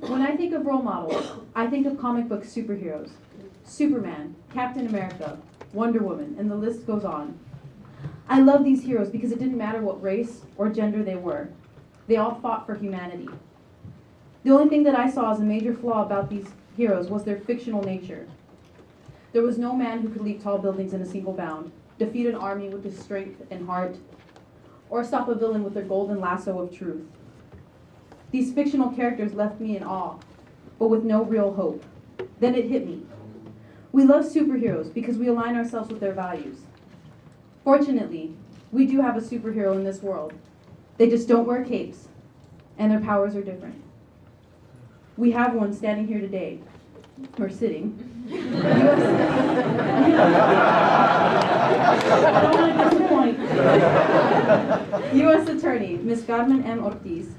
When I think of role models, I think of comic book superheroes. Superman, Captain America, Wonder Woman, and the list goes on. I love these heroes because it didn't matter what race or gender they were. They all fought for humanity. The only thing that I saw as a major flaw about these heroes was their fictional nature. There was no man who could leap tall buildings in a single bound, defeat an army with his strength and heart, or stop a villain with their golden lasso of truth. These fictional characters left me in awe, but with no real hope. Then it hit me. We love superheroes because we align ourselves with their values. Fortunately, we do have a superhero in this world. They just don't wear capes, and their powers are different. We have one standing here today, or sitting. I don't want to disappoint. U.S. Attorney Ms. Carmen M. Ortiz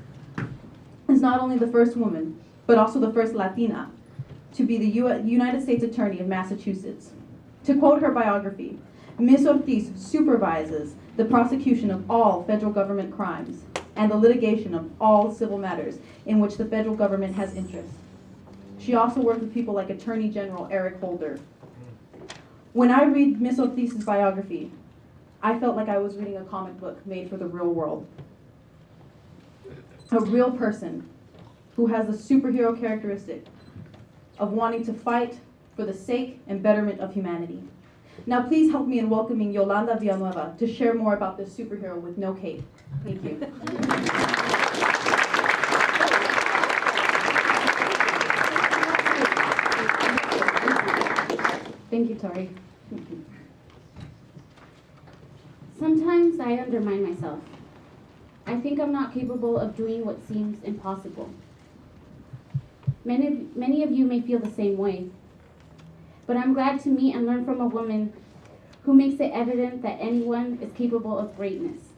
is not only the first woman, but also the first Latina to be the United States Attorney of Massachusetts. To quote her biography, Ms. Ortiz supervises the prosecution of all federal government crimes and the litigation of all civil matters in which the federal government has interest. She also worked with people like Attorney General Eric Holder. When I read Ms. Ortiz's biography, I felt like I was reading a comic book made for the real world. A real person who has the superhero characteristic of wanting to fight for the sake and betterment of humanity. Now please help me in welcoming Yolanda Villanueva to share more about this superhero with no cape. Thank you. Thank you, Tori. Sometimes I undermine myself. I think I'm not capable of doing what seems impossible. Many of you may feel the same way, but I'm glad to meet and learn from a woman who makes it evident that anyone is capable of greatness.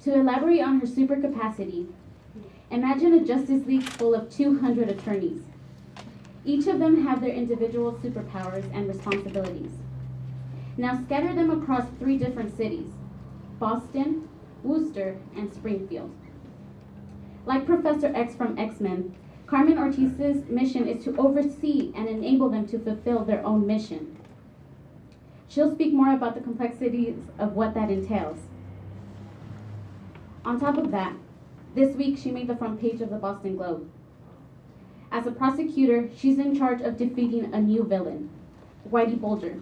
To elaborate on her super capacity, imagine a Justice League full of 200 attorneys. Each of them have their individual superpowers and responsibilities. Now scatter them across 3 different cities: Boston, Worcester, and Springfield. Like Professor X from X-Men, Carmen Ortiz's mission is to oversee and enable them to fulfill their own mission. She'll speak more about the complexities of what that entails. On top of that, this week she made the front page of the Boston Globe. As a prosecutor, she's in charge of defeating a new villain, Whitey Bulger.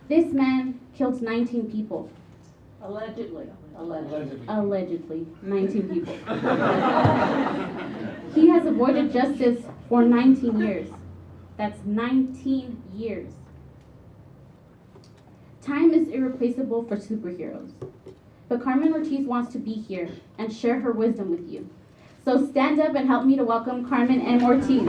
This man killed 19 people. Allegedly. 19 people. He has avoided justice for 19 years. That's 19 years. Time is irreplaceable for superheroes. But Carmen Ortiz wants to be here and share her wisdom with you. So stand up and help me to welcome Carmen M. Ortiz.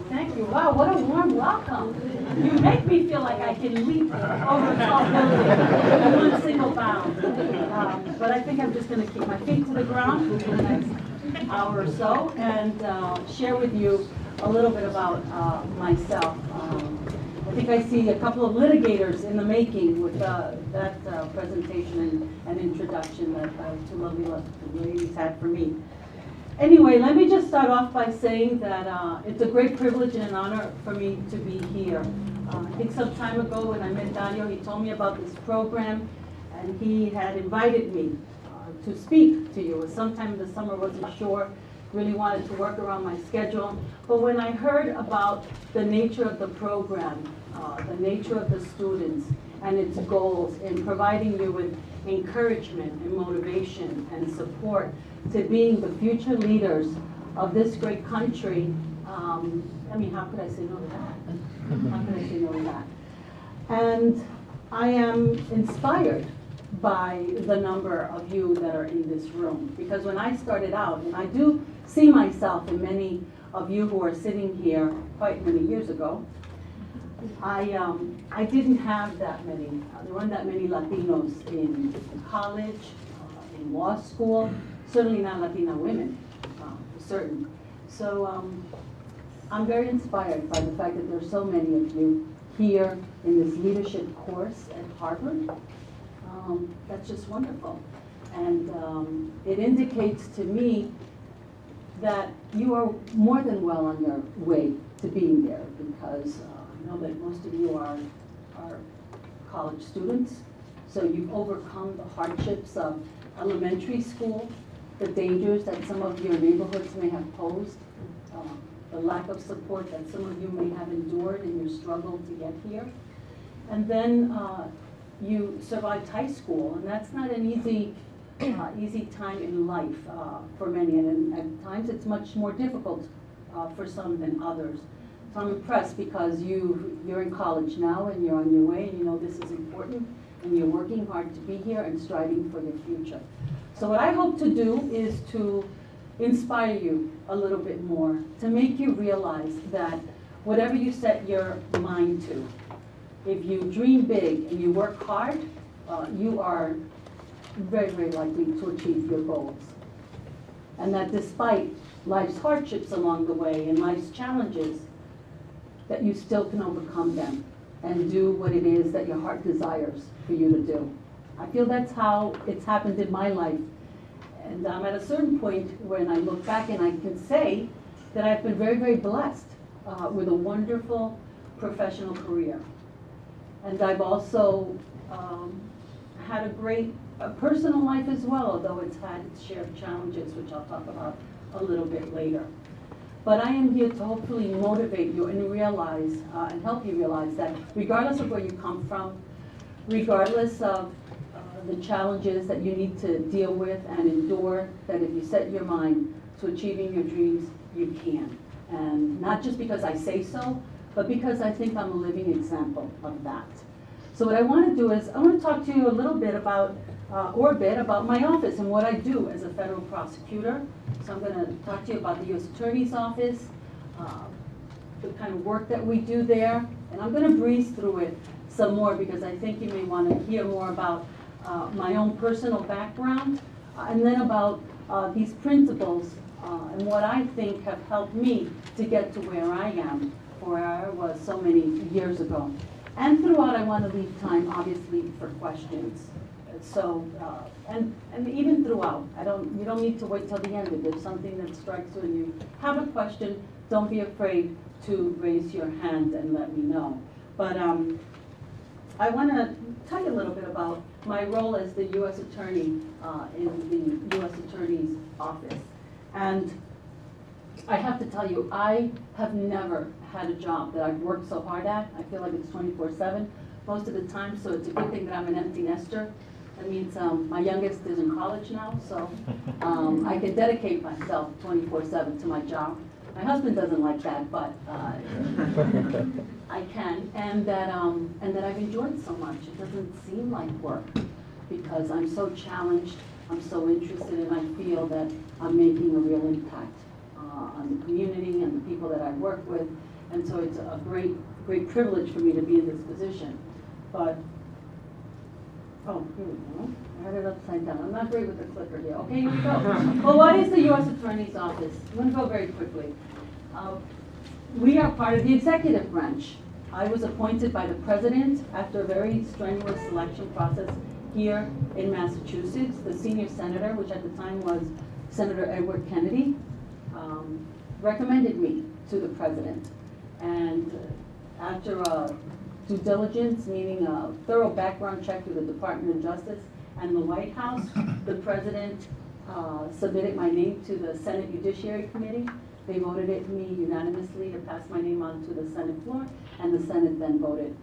Thank you. Wow, what a warm welcome. You make me feel like I can leap over a tall building in one single bound. But I think I'm just going to keep my feet to the ground for the next hour or so and share with you a little bit about myself. I think I see a couple of litigators in the making with that presentation and introduction that two lovely ladies had for me. Anyway, let me just start off by saying that it's a great privilege and an honor for me to be here. I think some time ago when I met Dario, he told me about this program, and he had invited me to speak to you. It was sometime in the summer, wasn't sure, really wanted to work around my schedule. But when I heard about the nature of the program, the nature of the students, and its goals in providing you with encouragement and motivation and support to being the future leaders of this great country, I mean, how could I say no to that? How could I say no to that? And I am inspired by the number of you that are in this room. Because when I started out, and I do see myself in many of you who are sitting here quite many years ago, I didn't have that many, there weren't that many Latinos in college, in law school. certainly not Latina women, for certain. So I'm very inspired by the fact that there's so many of you here in this leadership course at Harvard. That's just wonderful. And it indicates to me that you are more than well on your way to being there, because I know that most of you are college students, so you've overcome the hardships of elementary school, the dangers that some of your neighborhoods may have posed, the lack of support that some of you may have endured in your struggle to get here. And then you survived high school, and that's not an easy time in life for many, and at times it's much more difficult for some than others. So I'm impressed because you're in college now and you're on your way, and you know this is important, and you're working hard to be here and striving for your future. So what I hope to do is to inspire you a little bit more, to make you realize that whatever you set your mind to, if you dream big and you work hard, you are very, very likely to achieve your goals. And that despite life's hardships along the way and life's challenges, that you still can overcome them and do what it is that your heart desires for you to do. I feel that's how it's happened in my life. And I'm at a certain point when I look back and I can say that I've been very, very blessed with a wonderful professional career. And I've also had a great personal life as well, although it's had its share of challenges, which I'll talk about a little bit later. But I am here to hopefully motivate you and realize, and help you realize that regardless of where you come from, regardless of the challenges that you need to deal with and endure, that if you set your mind to achieving your dreams, you can. And not just because I say so, but because I think I'm a living example of that. So what I want to do is, I want to talk to you a little bit about, about my office and what I do as a federal prosecutor. So I'm going to talk to you about the U.S. Attorney's Office, the kind of work that we do there, and I'm going to breeze through it some more because I think you may want to hear more about my own personal background, and then about these principles and what I think have helped me to get to where I am, or where I was so many years ago. And throughout, I want to leave time, obviously, for questions. So, and even throughout, you don't need to wait till the end. If there's something that strikes you and you have a question, don't be afraid to raise your hand and let me know. But I want to tell you a little bit about my role as the U.S. Attorney in the U.S. Attorney's Office. And I have to tell you, I have never had a job that I've worked so hard at. I feel like it's 24/7 most of the time, so it's a good thing that I'm an empty nester. That means my youngest is in college now, so I can dedicate myself 24/7 to my job. My husband doesn't like that, but I can, and that I've enjoyed so much. It doesn't seem like work because I'm so challenged, I'm so interested, and I feel that I'm making a real impact on the community and the people that I work with, and so it's a great, great privilege for me to be in this position. But oh, here we go. I had it upside down. I'm not great with the clicker here. Okay, here we go. Well, what is the U.S. Attorney's Office? I'm going to go very quickly. We are part of the executive branch. I was appointed by the president after a very strenuous selection process here in Massachusetts. The senior senator, which at the time was Senator Edward Kennedy, recommended me to the president. And after a due diligence, meaning a thorough background check through the Department of Justice and the White House, the president submitted my name to the Senate Judiciary Committee. They voted it me unanimously to pass my name on to the Senate floor, and the Senate then voted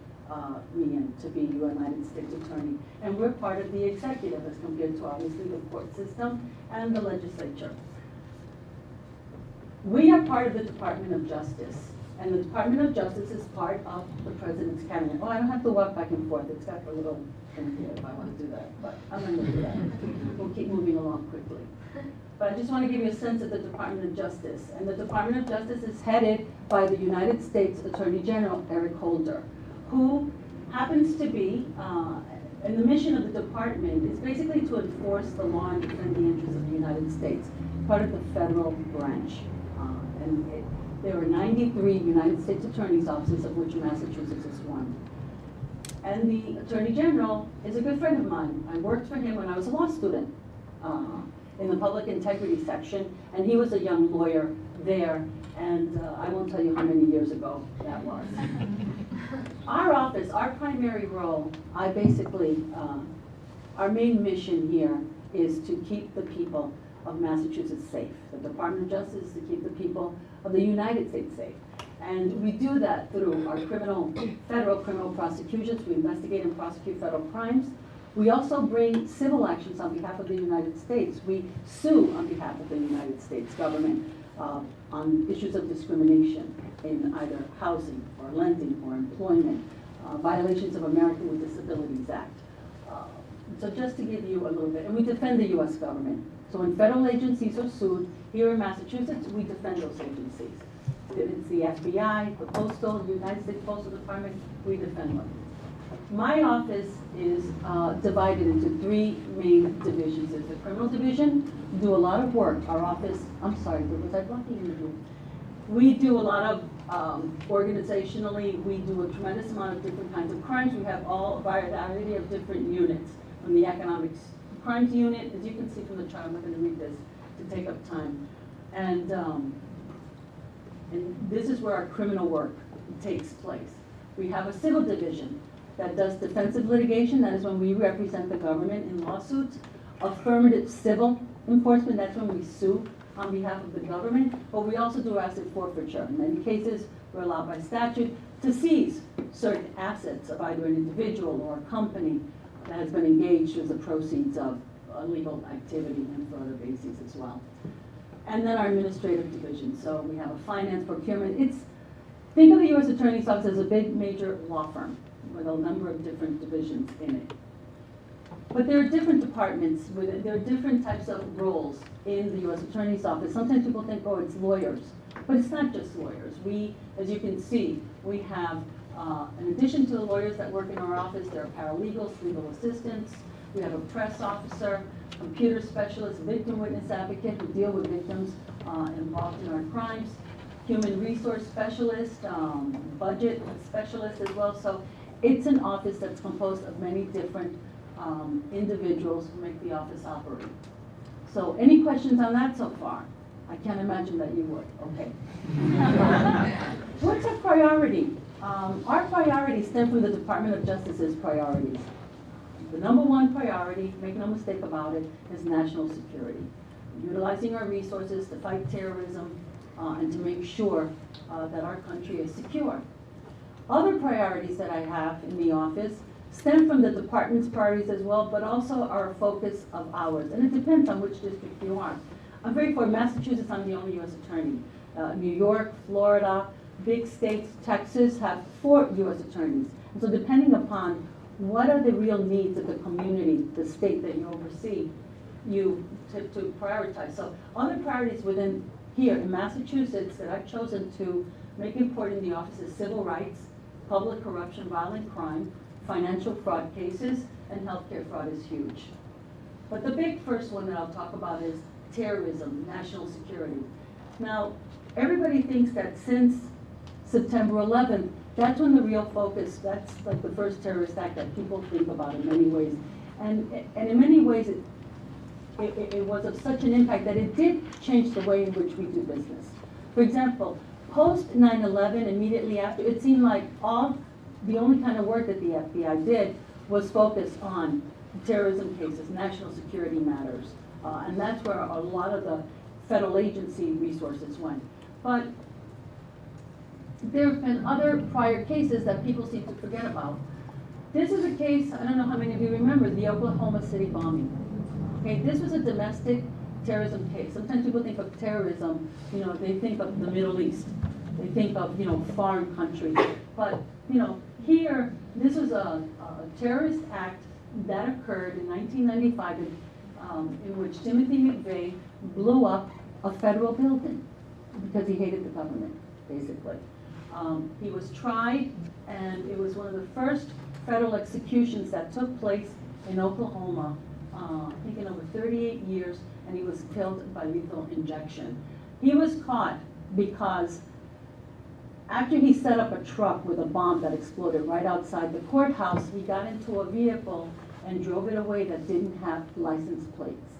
me in to be United States Attorney. And we're part of the executive as compared to obviously the court system and the legislature. We are part of the Department of Justice. And the Department of Justice is part of the President's Cabinet. Oh, I don't have to walk back and forth. It's got a little thing here if I want to do that, but I'm going to do that. We'll keep moving along quickly. But I just want to give you a sense of the Department of Justice. And the Department of Justice is headed by the United States Attorney General, Eric Holder, who happens to be And the mission of the department is basically to enforce the law and defend the interests of the United States, part of the federal branch. There are 93 United States Attorney's offices, of which Massachusetts is one. And the Attorney General is a good friend of mine. I worked for him when I was a law student in the public integrity section, and he was a young lawyer there, and I won't tell you how many years ago that was. Our office, our primary role, our main mission here is to keep the people of Massachusetts safe. The Department of Justice is to keep the people of the United States safe. And we do that through our federal criminal prosecutions. We investigate and prosecute federal crimes. We also bring civil actions on behalf of the United States. We sue on behalf of the United States government on issues of discrimination in either housing or lending or employment, violations of American with Disabilities Act. So just to give you a little bit, and we defend the US government. So when federal agencies are sued, here in Massachusetts, we defend those agencies. If it's the FBI, the Postal, the United States Postal Department, we defend them. My office is divided into three main divisions. There's the criminal division. We do a lot of work. Our office, I'm sorry, was I blocking in the room? We do a lot of, organizationally, we do a tremendous amount of different kinds of crimes. We have a variety of different units. From the economics crimes unit, as you can see from the chart, I'm not going to read this to take up time. And this is where our criminal work takes place. We have a civil division that does defensive litigation. That is when we represent the government in lawsuits. Affirmative civil enforcement, that's when we sue on behalf of the government. But we also do asset forfeiture. In many cases, we're allowed by statute to seize certain assets of either an individual or a company that has been engaged as the proceeds of illegal activity and for other bases as well. And then our administrative division. So we have a finance, procurement. Think of the U.S. Attorney's Office as a big major law firm with a number of different divisions in it. But there are different departments, there are different types of roles in the U.S. Attorney's Office. Sometimes people think, oh, it's lawyers. But it's not just lawyers. We, as you can see, we have, in addition to the lawyers that work in our office, there are paralegals, legal assistants. We have a press officer, computer specialist, victim witness advocate who deal with victims involved in our crimes, human resource specialist, budget specialist as well. So it's an office that's composed of many different individuals who make the office operate. So any questions on that so far? I can't imagine that you would. Okay. What's our priority? Our priorities stem from the Department of Justice's priorities. The number one priority, make no mistake about it, is national security. Utilizing our resources to fight terrorism and to make sure that our country is secure. Other priorities that I have in the office stem from the department's priorities as well, but also are a focus of ours. And it depends on which district you are. I'm very fortunate. Massachusetts, I'm the only U.S. attorney. New York, Florida, big states, Texas have 4 U.S. attorneys. And so depending upon what are the real needs of the community, the state that you oversee, you to prioritize. So other priorities within here in Massachusetts that I've chosen to make important in the office is civil rights, public corruption, violent crime, financial fraud cases, and healthcare fraud is huge. But the big first one that I'll talk about is terrorism, national security. Now, everybody thinks that since September 11th, that's when the real focus, that's like the first terrorist act that people think about in many ways. And in many ways, it was of such an impact that it did change the way in which we do business. For example, post 9/11, immediately after, it seemed like the only kind of work that the FBI did was focus on terrorism cases, national security matters. And that's where a lot of the federal agency resources went. But there have been other prior cases that people seem to forget about. This is a case, I don't know how many of you remember, the Oklahoma City bombing. Okay, this was a domestic terrorism case. Sometimes people think of terrorism, they think of the Middle East. They think of, foreign countries. But, here, this was a terrorist act that occurred in 1995 in which Timothy McVeigh blew up a federal building because he hated the government, basically. He was tried, and it was one of the first federal executions that took place in Oklahoma, I think in over 38 years, and he was killed by lethal injection. He was caught because after he set up a truck with a bomb that exploded right outside the courthouse, he got into a vehicle and drove it away that didn't have license plates.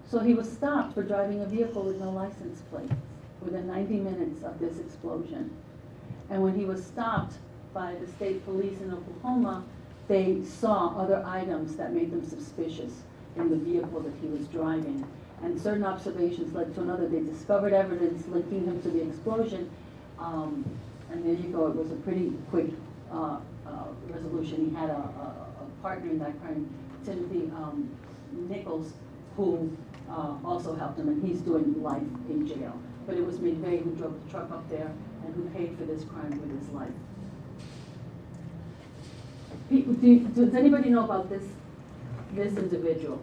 So he was stopped for driving a vehicle with no license plate within 90 minutes of this explosion. And when he was stopped by the state police in Oklahoma, they saw other items that made them suspicious in the vehicle that he was driving. And certain observations led to another. They discovered evidence linking him to the explosion. And there you go. It was a pretty quick resolution. He had a partner in that crime, Timothy Nichols, who also helped him, and he's doing life in jail. But it was McVeigh who drove the truck up there and who paid for this crime with his life. Does anybody know about this individual?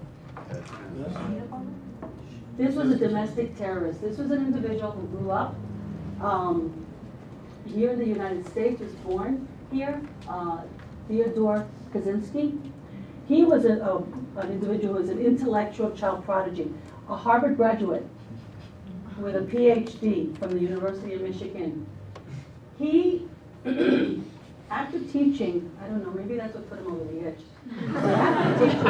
This was a domestic terrorist. This was an individual who grew up here in the United States, was born here, Theodore Kaczynski. He was an individual who was an intellectual child prodigy, a Harvard graduate with a PhD from the University of Michigan. He, after teaching, I don't know, maybe that's what put him over the edge. But after teaching,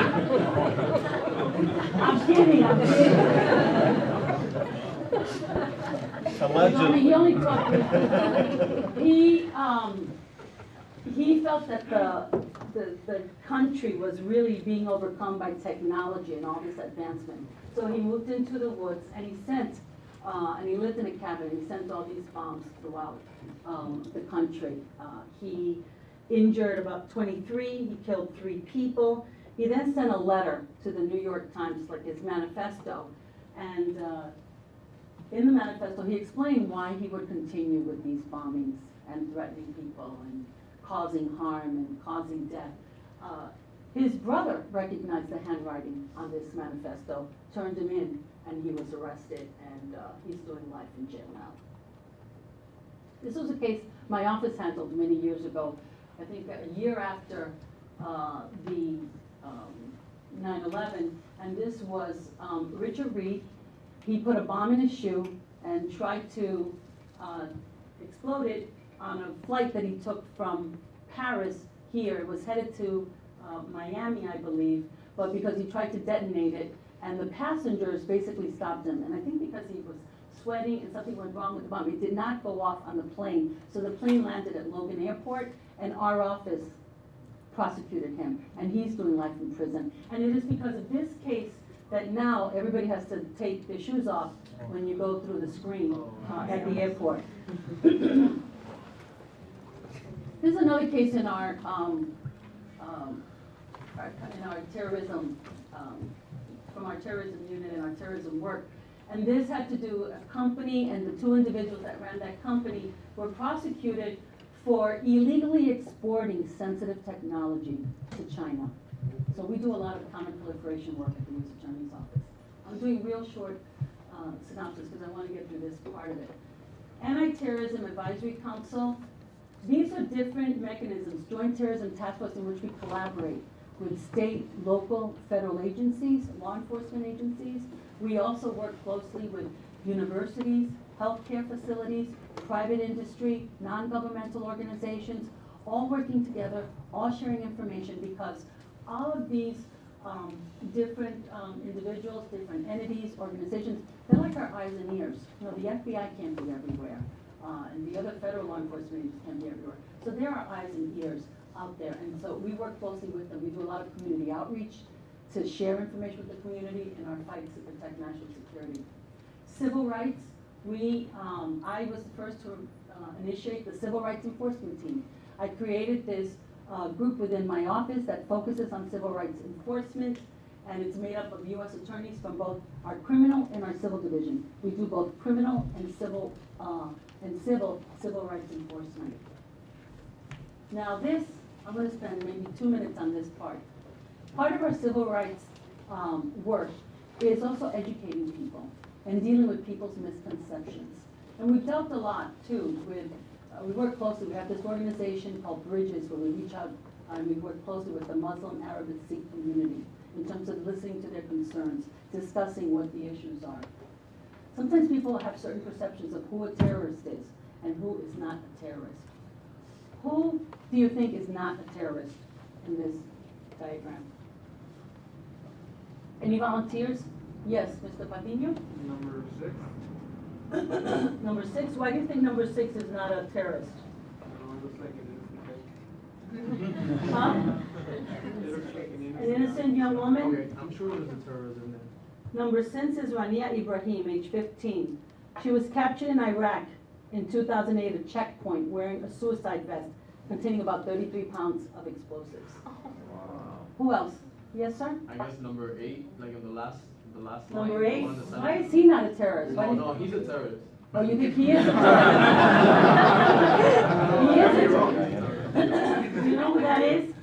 I'm kidding. Allegedly. He only taught briefly. He felt that the country was really being overcome by technology and all this advancement. So he moved into the woods and he sent, and he lived in a cabin, he sent all these bombs throughout the country. He injured about 23, he killed 3 people. He then sent a letter to the New York Times, like his manifesto. And in the manifesto, he explained why he would continue with these bombings and threatening people and causing harm and causing death. His brother recognized the handwriting on this manifesto, turned him in, and he was arrested, and he's doing life in jail now. This was a case my office handled many years ago, I think a year after the 9/11, and this was Richard Reed. He put a bomb in his shoe and tried to explode it on a flight that he took from Paris here. It was headed to Miami, I believe, but because he tried to detonate it, and the passengers basically stopped him. And I think because he was sweating and something went wrong with the bomb, it did not go off on the plane. So the plane landed at Logan Airport, and our office prosecuted him, and he's doing life in prison. And it is because of this case that now everybody has to take their shoes off when you go through the screen at the airport. This is another case in our terrorism, from our terrorism unit and our terrorism work. And this had to do, a company and the 2 individuals that ran that company were prosecuted for illegally exporting sensitive technology to China. So we do a lot of counter proliferation work at the U.S. Attorney's Office. I'm doing real short synopsis because I want to get through this part of it. Anti-Terrorism Advisory Council. These are different mechanisms, Joint Terrorism Task Force, in which we collaborate with state, local, federal agencies, law enforcement agencies. We also work closely with universities, healthcare facilities, private industry, non-governmental organizations, all working together, all sharing information, because all of these different individuals, different entities, organizations, they're like our eyes and ears. You know, the FBI can't be everywhere, and the other federal law enforcement agencies can't be everywhere. So they're our eyes and ears out there, and so we work closely with them. We do a lot of community outreach to share information with the community in our fights to protect national security. Civil rights, I was the first to initiate the Civil Rights Enforcement Team. I created this group within my office that focuses on civil rights enforcement, and it's made up of U.S. attorneys from both our criminal and our civil division. We do both criminal and civil rights enforcement. Now this, I'm going to spend maybe 2 minutes on this part. Part of our civil rights work is also educating people and dealing with people's misconceptions. And we've dealt a lot, too, with we work closely. We have this organization called Bridges where we reach out and we work closely with the Muslim, Arab, and Sikh community in terms of listening to their concerns, discussing what the issues are. Sometimes people have certain perceptions of who a terrorist is and who is not a terrorist. Who do you think is not a terrorist in this diagram? Any volunteers? Yes, Mr. Patiño? Number 6. Number 6, why do you think number 6 is not a terrorist? Looks like an innocent guy. Huh? It looks like an An innocent young woman? Okay, I'm sure there's a terrorist in there. Number 6 is Rania Ibrahim, age 15. She was captured in Iraq in 2008 at a checkpoint wearing a suicide vest containing about 33 pounds of explosives. Wow. Who else? Yes, sir? I guess number 8, like in the last line. Number the 8? one on the Why center. is he not a terrorist? Why No, did- no, he's a terrorist. Oh, you think he is a terrorist? He is a terrorist. Do you know who that is?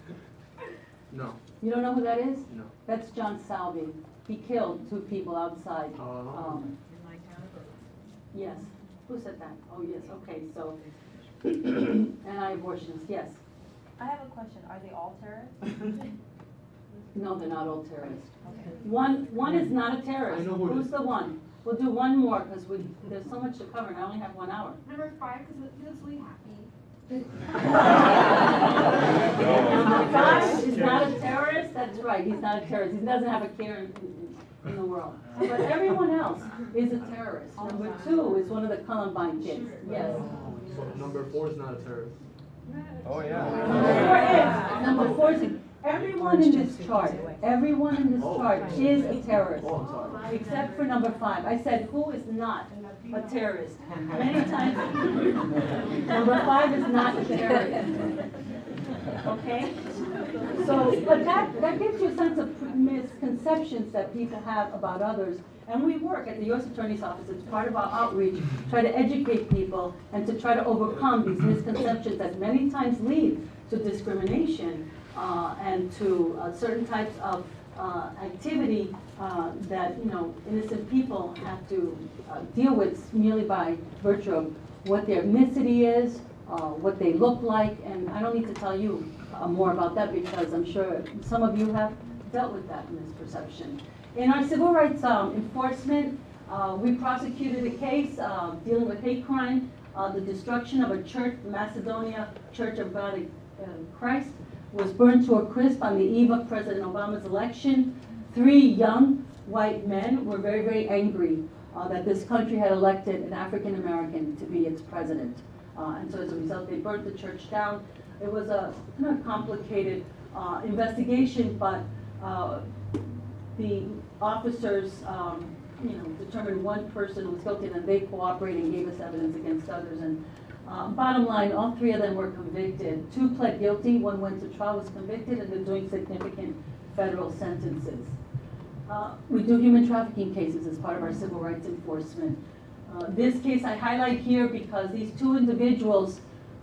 No. You don't know who that is? No. That's John Salvi. He killed 2 people outside. Oh. Yes. Who said that? Oh, yes, okay, so, anti-abortionists, yes. I have a question. Are they all terrorists? No, they're not all terrorists. Okay. One is not a terrorist. I know who it Who's is. the one? We'll do one more, because there's so much to cover, and I only have 1 hour. Number 5, because he looks really happy. Number 5 is not a terrorist, that's right, he's not a terrorist. He doesn't have a care in the world. But everyone else is a terrorist. Number 2 is one of the Columbine kids, yes. So number 4 is not a terrorist. Oh, yeah. Number 4 is, everyone in this chart is a terrorist, Oh, I'm sorry. except for number 5. I said, who is not a terrorist? Many times, number 5 is not a terrorist. Okay? So, but that gives you a sense of misconceptions that people have about others. And we work at the U.S. Attorney's Office, it's part of our outreach, try to educate people and to try to overcome these misconceptions that many times lead to discrimination and to certain types of activity that, you know, innocent people have to deal with merely by virtue of what their ethnicity is, what they look like, and I don't need to tell you more about that because I'm sure some of you have dealt with that misperception. In our civil rights enforcement, we prosecuted a case dealing with hate crime, the destruction of a church, the Macedonia Church of God in Christ, was burned to a crisp on the eve of President Obama's election. 3 young white men were very, very angry that this country had elected an African American to be its president. And so as a result, they burnt the church down. It was a kind of complicated investigation, but the officers, determined one person was guilty, and they cooperated and gave us evidence against others. And bottom line, all 3 of them were convicted. 2 pled guilty, 1 went to trial, was convicted, and they're doing significant federal sentences. We do human trafficking cases as part of our civil rights enforcement. This case I highlight here because these 2 individuals,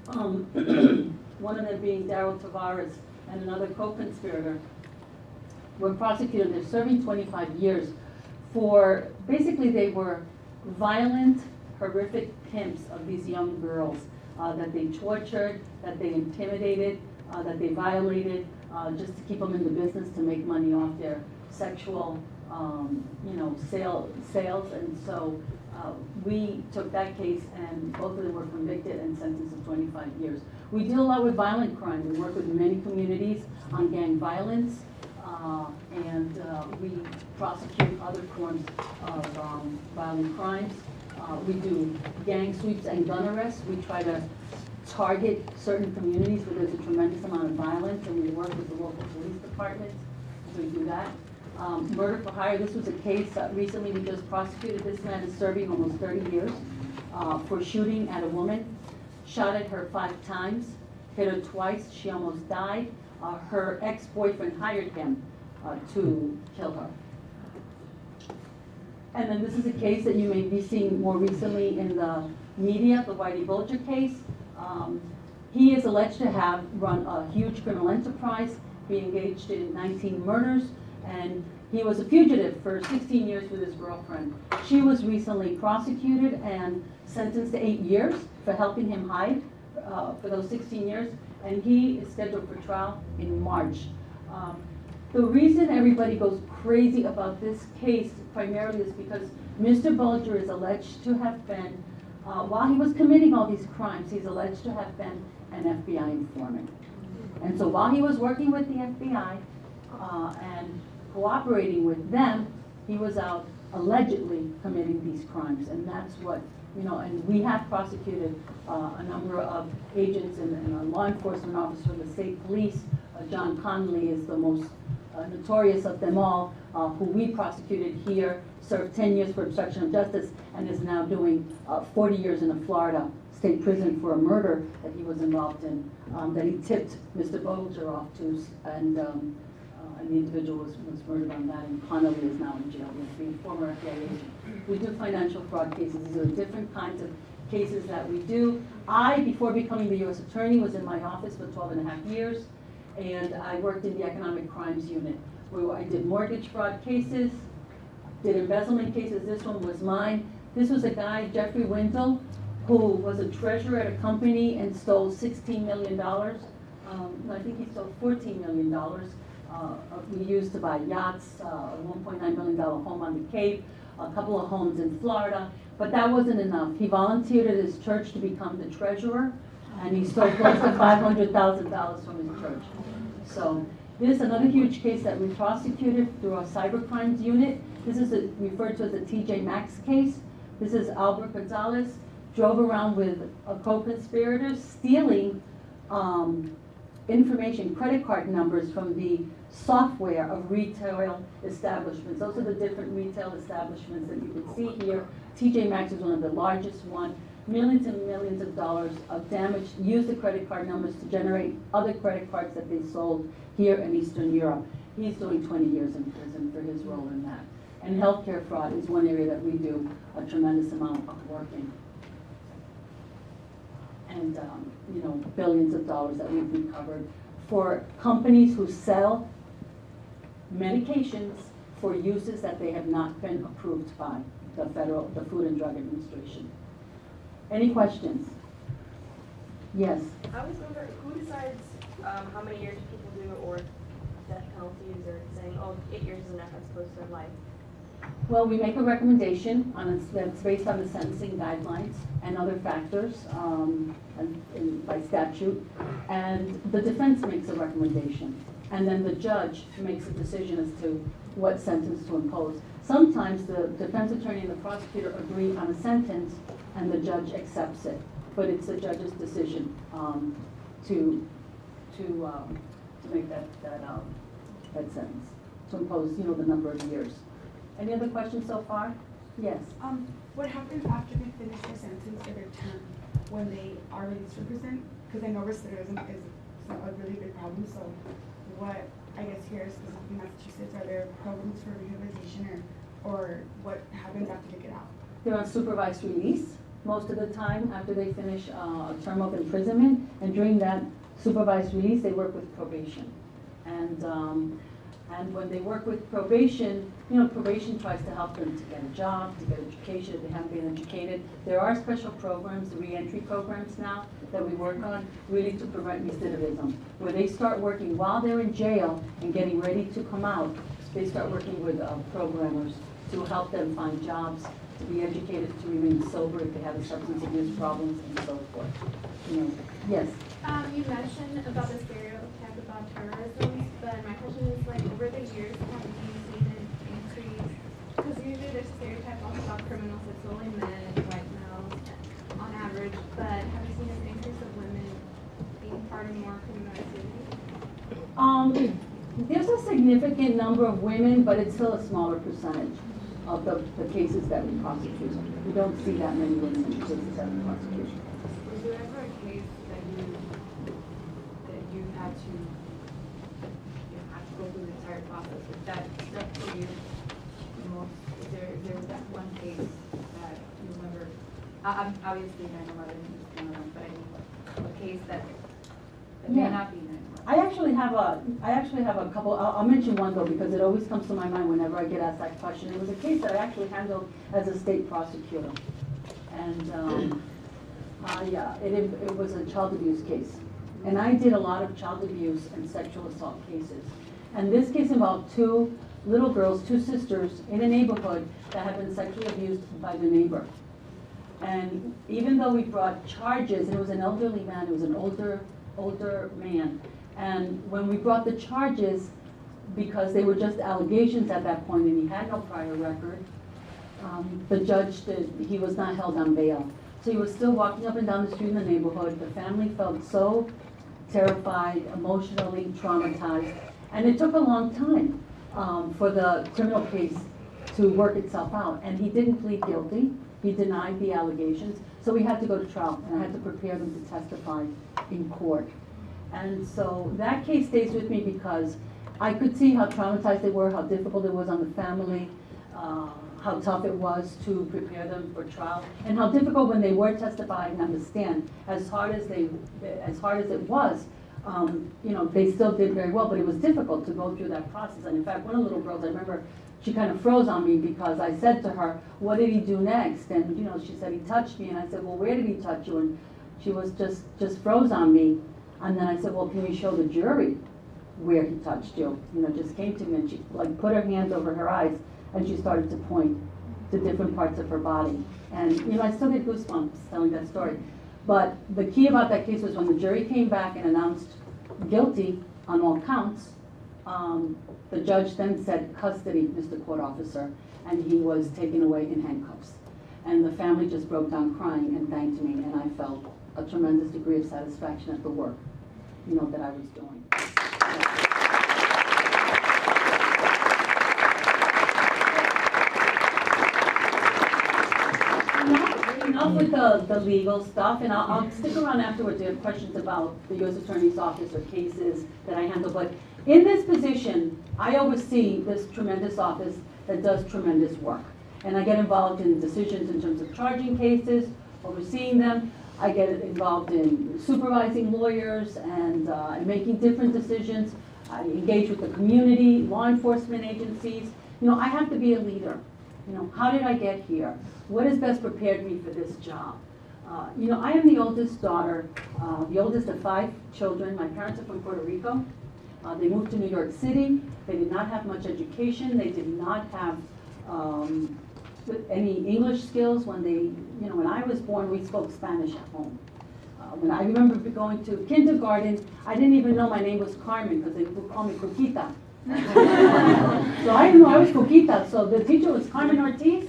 one of them being Daryl Tavares and another co-conspirator, were prosecuted. They're serving 25 years for, basically they were violent, horrific pimps of these young girls that they tortured, that they intimidated, that they violated, just to keep them in the business to make money off their sexual, sales. And so we took that case, and both of them were convicted and sentenced to 25 years. We deal a lot with violent crime. We work with many communities on gang violence, and we prosecute other forms of violent crimes. We do gang sweeps and gun arrests. We try to target certain communities where there's a tremendous amount of violence, and we work with the local police departments. So we do that. Murder for hire, this was a case recently we just prosecuted. This man is serving almost 30 years for shooting at a woman. Shot at her 5 times, hit her twice, she almost died. Her ex-boyfriend hired him to kill her. And then this is a case that you may be seeing more recently in the media, the Whitey Bulger case. He is alleged to have run a huge criminal enterprise, be engaged in 19 murders, and he was a fugitive for 16 years with his girlfriend. She was recently prosecuted and sentenced to 8 years for helping him hide for those 16 years, and he is scheduled for trial in March. The reason everybody goes crazy about this case primarily is because Mr. Bulger is alleged to have been, while he was committing all these crimes, he's alleged to have been an FBI informant. And so while he was working with the FBI and cooperating with them, he was out allegedly committing these crimes. And that's what, and we have prosecuted a number of agents and law enforcement officers from the state police. John Connolly is the most notorious of them all, who we prosecuted here, served 10 years for obstruction of justice, and is now doing 40 years in a Florida state prison for a murder that he was involved in, that he tipped Mr. Bulger off to, and the individual was murdered on that, and Connolly is now in jail. He's being former FBI agent. We do financial fraud cases. These are different kinds of cases that we do. I, before becoming the U.S. Attorney, was in my office for 12.5 years, and I worked in the economic crimes unit, where I did mortgage fraud cases, did embezzlement cases. This one was mine. This was a guy, Jeffrey Wendell, who was a treasurer at a company and stole $16 million. I think he stole $14 million. We used to buy yachts, a $1.9 million home on the Cape, a couple of homes in Florida, but that wasn't enough. He volunteered at his church to become the treasurer, and he stole close to $500,000 from his church. So this is another huge case that we prosecuted through our cyber crimes unit. This is referred to as the TJ Maxx case. This is Albert Gonzalez, drove around with co-conspirators, stealing information, credit card numbers from the software of retail establishments. Those are the different retail establishments that you can see here. TJ Maxx is one of the largest one. Millions and millions of dollars of damage. Used the credit card numbers to generate other credit cards that they sold here in Eastern Europe. He's doing 20 years in prison for his role in that. And healthcare fraud is one area that we do a tremendous amount of work in. And billions of dollars that we've recovered for companies who sell medications for uses that they have not been approved by the Food and Drug Administration. Any questions? Yes. I was wondering, who decides how many years people do or death penalties, or saying, oh, 8 years is enough, I'm supposed to serve life? Well, we make a recommendation that's based on the sentencing guidelines and other factors by statute, and the defense makes a recommendation, and then the judge makes a decision as to what sentence to impose. Sometimes the defense attorney and the prosecutor agree on a sentence, and the judge accepts it, but it's the judge's decision to make that sentence, to impose the number of years. Any other questions so far? Yes. What happens after they finish their sentence or their term when they are released from prison? Because I know recidivism is a really big problem. So what, I guess here specifically in Massachusetts, are there programs for rehabilitation or what happens after they get out? They're on supervised release most of the time after they finish a term of imprisonment. And during that supervised release, they work with probation. And when they work with probation, probation tries to help them to get a job, to get education if they haven't been educated. There are special programs, re-entry programs now that we work on, really to prevent recidivism, where they start working while they're in jail and getting ready to come out. They start working with programmers to help them find jobs, to be educated, to remain sober if they have substance abuse problems, and so forth. Yes? You mentioned about the stereotype about terrorism, but my question is, like, over the years, have you seen an increase? Because usually there's a stereotype also about criminals, it's only men and white males on average, but have you seen an increase of women being part of more criminal activity? There's a significant number of women, but it's still a smaller percentage of the cases that we prosecute. We don't see that many women in the cases that we prosecute. Was there ever a case that you had to go through the entire process? Is that stuck for you the most? Is there that one case that you remember? Obviously 9/11 is one of them, but I mean a case that may not be 9/11. I actually have a couple. I'll mention one though because it always comes to my mind whenever I get asked that question. It was a case that I actually handled as a state prosecutor, and It was a child abuse case. And I did a lot of child abuse and sexual assault cases. And this case involved two little girls, two sisters, in a neighborhood that had been sexually abused by the neighbor. And even though we brought charges, and it was an elderly man, it was an older man, and when we brought the charges, because they were just allegations at that point and he had no prior record, the judge he was not held on bail. So he was still walking up and down the street in the neighborhood. The family felt so terrified, emotionally traumatized, and it took a long time for the criminal case to work itself out. And he didn't plead guilty. He denied the allegations. So we had to go to trial, and I had to prepare them to testify in court. And so that case stays with me because I could see how traumatized they were, how difficult it was on the family, how tough it was to prepare them for trial, and how difficult when they were testifying on the stand. As hard as it was, you know, they still did very well, but it was difficult to go through that process. And in fact, one of the little girls, I remember, she kind of froze on me because I said to her, "What did he do next?" And you know, she said, "He touched me." And I said, "Well, where did he touch you?" And she was just froze on me. And then I said, "Well, can you show the jury where he touched you?" You know, just came to me, and she like put her hands over her eyes and she started to point to different parts of her body. And you know, I still get goosebumps telling that story. But the key about that case was when the jury came back and announced guilty on all counts, the judge then said, "Custody, Mr. Court Officer," and he was taken away in handcuffs. And the family just broke down crying and thanked me, and I felt a tremendous degree of satisfaction at the work, you know, that I was doing. Enough with the legal stuff, and I'll stick around afterwards to have questions about the U.S. Attorney's Office or cases that I handle. But in this position, I oversee this tremendous office that does tremendous work. And I get involved in decisions in terms of charging cases, overseeing them. I get involved in supervising lawyers and making different decisions. I engage with the community, law enforcement agencies. You know, I have to be a leader. You know, how did I get here? What has best prepared me for this job? You know, I am the oldest daughter, the oldest of 5 children. My parents are from Puerto Rico. They moved to New York City. They did not have much education. They did not have any English skills. When when I was born, we spoke Spanish at home. When I remember going to kindergarten, I didn't even know my name was Carmen because they would call me Coquita. So I didn't know I was Coquita. So the teacher was Carmen Ortiz.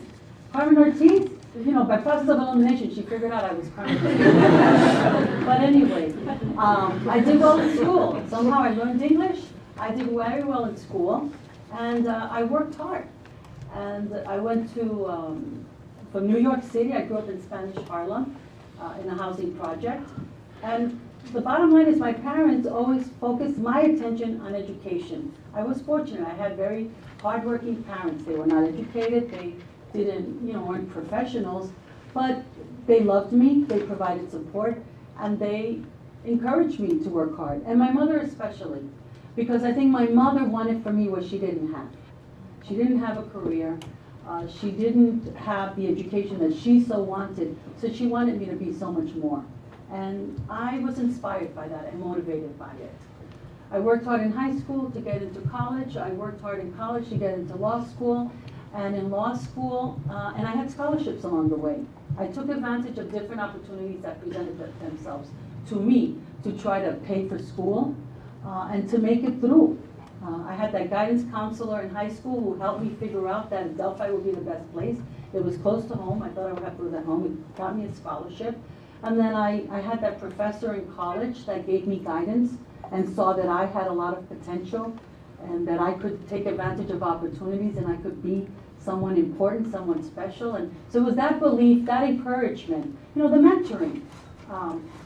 Carmen Ortiz, you know, by process of elimination, she figured out I was Carmen Ortiz. But anyway, I did well in school. Somehow I learned English. I did very well in school, and I worked hard. And I went to, from New York City, I grew up in Spanish Harlem in a housing project. And the bottom line is my parents always focused my attention on education. I was fortunate. I had very hardworking parents. They were not educated. They didn't, you know, weren't professionals, but they loved me. They provided support, and they encouraged me to work hard. And my mother especially, because I think my mother wanted for me what she didn't have. She didn't have a career. She didn't have the education that she so wanted, so she wanted me to be so much more. And I was inspired by that and motivated by it. I worked hard in high school to get into college. I worked hard in college to get into law school. And in law school, and I had scholarships along the way. I took advantage of different opportunities that presented themselves to me to try to pay for school and to make it through. I had that guidance counselor in high school who helped me figure out that Delphi would be the best place. It was close to home. I thought I would have to live at home. It got me a scholarship. And then I had that professor in college that gave me guidance and saw that I had a lot of potential and that I could take advantage of opportunities and I could be someone important, someone special. And so it was that belief, that encouragement, you know, the mentoring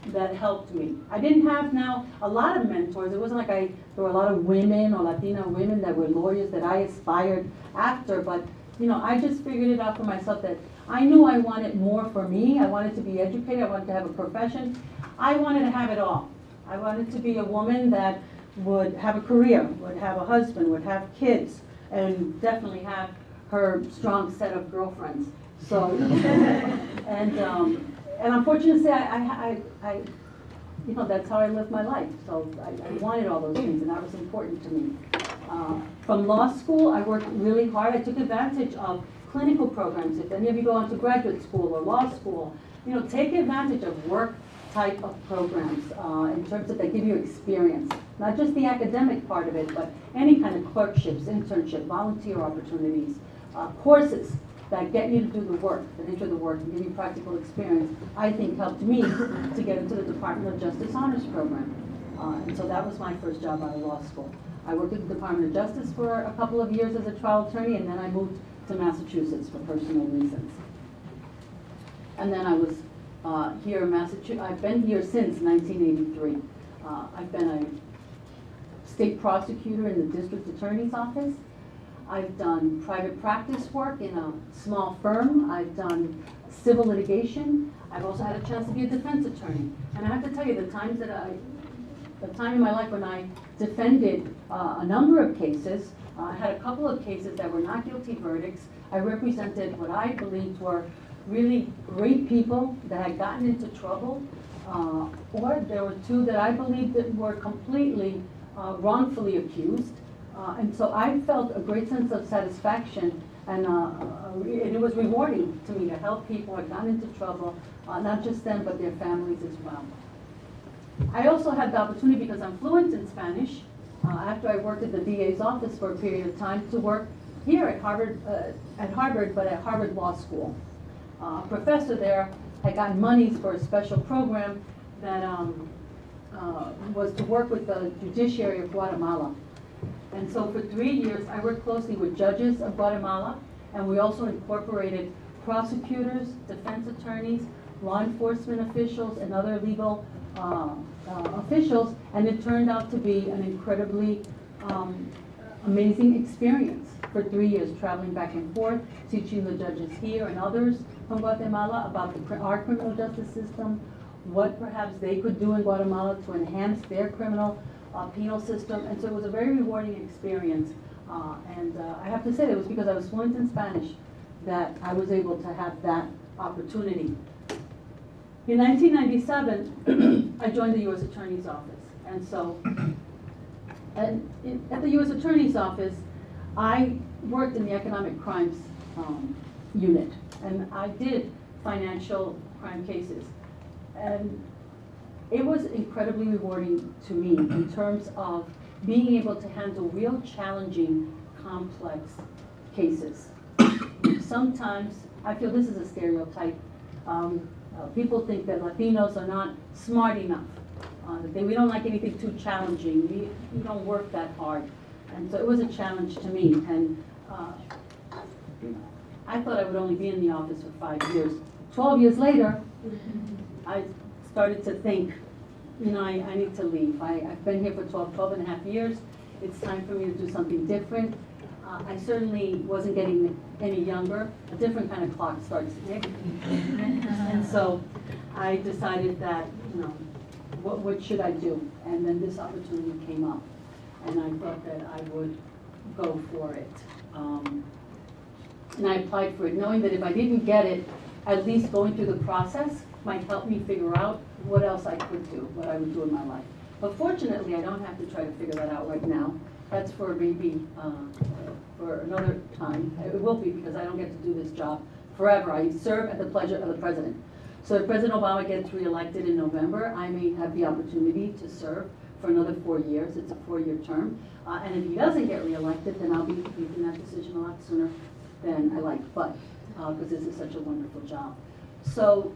that helped me. I didn't have now a lot of mentors. It wasn't like there were a lot of women or Latina women that were lawyers that I aspired after, but you know, I just figured it out for myself that I knew I wanted more for me. I wanted to be educated. I wanted to have a profession. I wanted to have it all. I wanted to be a woman that would have a career, would have a husband, would have kids, and definitely And unfortunately, you know, that's how I lived my life. So I wanted all those things, and that was important to me. From law school, I worked really hard. I took advantage of clinical programs. If any of you go on to graduate school or law school, you know, take advantage of work type of programs in terms of they give you experience. Not just the academic part of it, but any kind of clerkships, internship, volunteer opportunities, courses that get you to do the work, the nature of the work, and give you practical experience, I think helped me to get into the Department of Justice Honors Program. And so that was my first job out of law school. I worked at the Department of Justice for a couple of years as a trial attorney, and then I moved to Massachusetts for personal reasons. And then I was here in Massachusetts. I've been here since 1983. I've been a state prosecutor in the district attorney's office. I've done private practice work in a small firm. I've done civil litigation. I've also had a chance to be a defense attorney. And I have to tell you, the time in my life when I defended a number of cases, I had a couple of cases that were not guilty verdicts. I represented what I believed were really great people that had gotten into trouble, or there were two that I believed that were completely wrongfully accused. And so I felt a great sense of satisfaction, and it was rewarding to me to help people who had gotten into trouble, not just them, but their families as well. I also had the opportunity, because I'm fluent in Spanish, after I worked at the DA's office for a period of time, to work here at Harvard, but at Harvard Law School. A professor there had gotten monies for a special program that was to work with the judiciary of Guatemala. And so for 3 years, I worked closely with judges of Guatemala, and we also incorporated prosecutors, defense attorneys, law enforcement officials, and other legal officials, and it turned out to be an incredibly amazing experience for 3 years, traveling back and forth, teaching the judges here and others from Guatemala about our criminal justice system, what perhaps they could do in Guatemala to enhance their criminal penal system. And so it was a very rewarding experience. And I have to say that it was because I was fluent in Spanish that I was able to have that opportunity. In 1997, I joined the U.S. Attorney's Office. And so at the U.S. Attorney's Office, I worked in the economic crimes unit. And I did financial crime cases. And it was incredibly rewarding to me in terms of being able to handle real challenging, complex cases. Sometimes, I feel this is a stereotype, people think that Latinos are not smart enough, that we don't like anything too challenging, we don't work that hard. And so it was a challenge to me, and I thought I would only be in the office for 5 years. 12 years later, I started to think, you know, I need to leave. I've been here for 12 and a half years. It's time for me to do something different. I certainly wasn't getting any younger. A different kind of clock starts to tick. And so I decided that, you know, what should I do? And then this opportunity came up. And I thought that I would go for it. And I applied for it, knowing that if I didn't get it, at least going through the process might help me figure out what else I could do, what I would do in my life. But fortunately, I don't have to try to figure that out right now. That's for maybe for another time. It will be, because I don't get to do this job forever. I serve at the pleasure of the president. So if President Obama gets reelected in November, I may have the opportunity to serve for another 4 years. It's a 4-year term. And if he doesn't get reelected, then I'll be making that decision a lot sooner than I like, but because this is such a wonderful job. So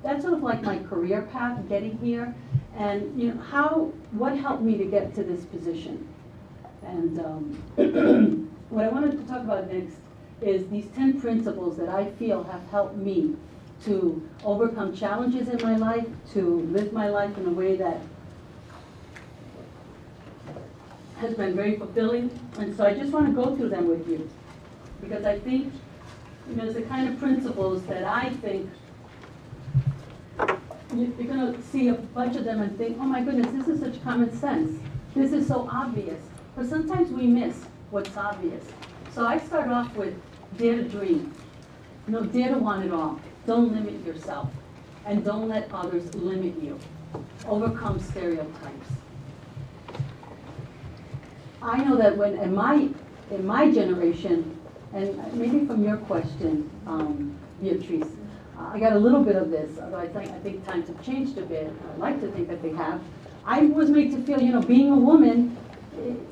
that's sort of like my career path, getting here, and you know, what helped me to get to this position. And what I wanted to talk about next is these 10 principles that I feel have helped me to overcome challenges in my life, to live my life in a way that has been very fulfilling. And so I just want to go through them with you, because I think, you know, it's the kind of principles that I think you're going to see a bunch of them and think, oh my goodness, this is such common sense. This is so obvious. But sometimes we miss what's obvious. So I start off with dare to dream. You know, dare to want it all. Don't limit yourself. and don't let others limit you. Overcome stereotypes. I know that when in my generation, and maybe from your question, Beatrice, I got a little bit of this, although I think times have changed a bit. I'd like to think that they have. I was made to feel, being a woman,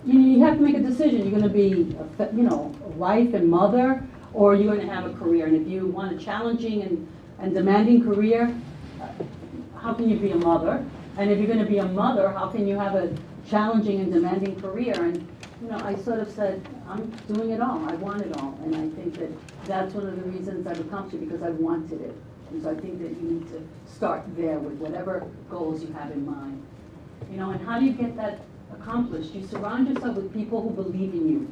you have to make a decision. You're going to be, a wife and mother, or you're going to have a career. And if you want a challenging and demanding career, how can you be a mother? And if you're going to be a mother, how can you have a challenging and demanding career? And I sort of said, I'm doing it all. I want it all. And I think that that's one of the reasons I've accomplished it, because I wanted it. And so I think that you need to start there with whatever goals you have in mind. And how do you get that accomplished? You surround yourself with people who believe in you.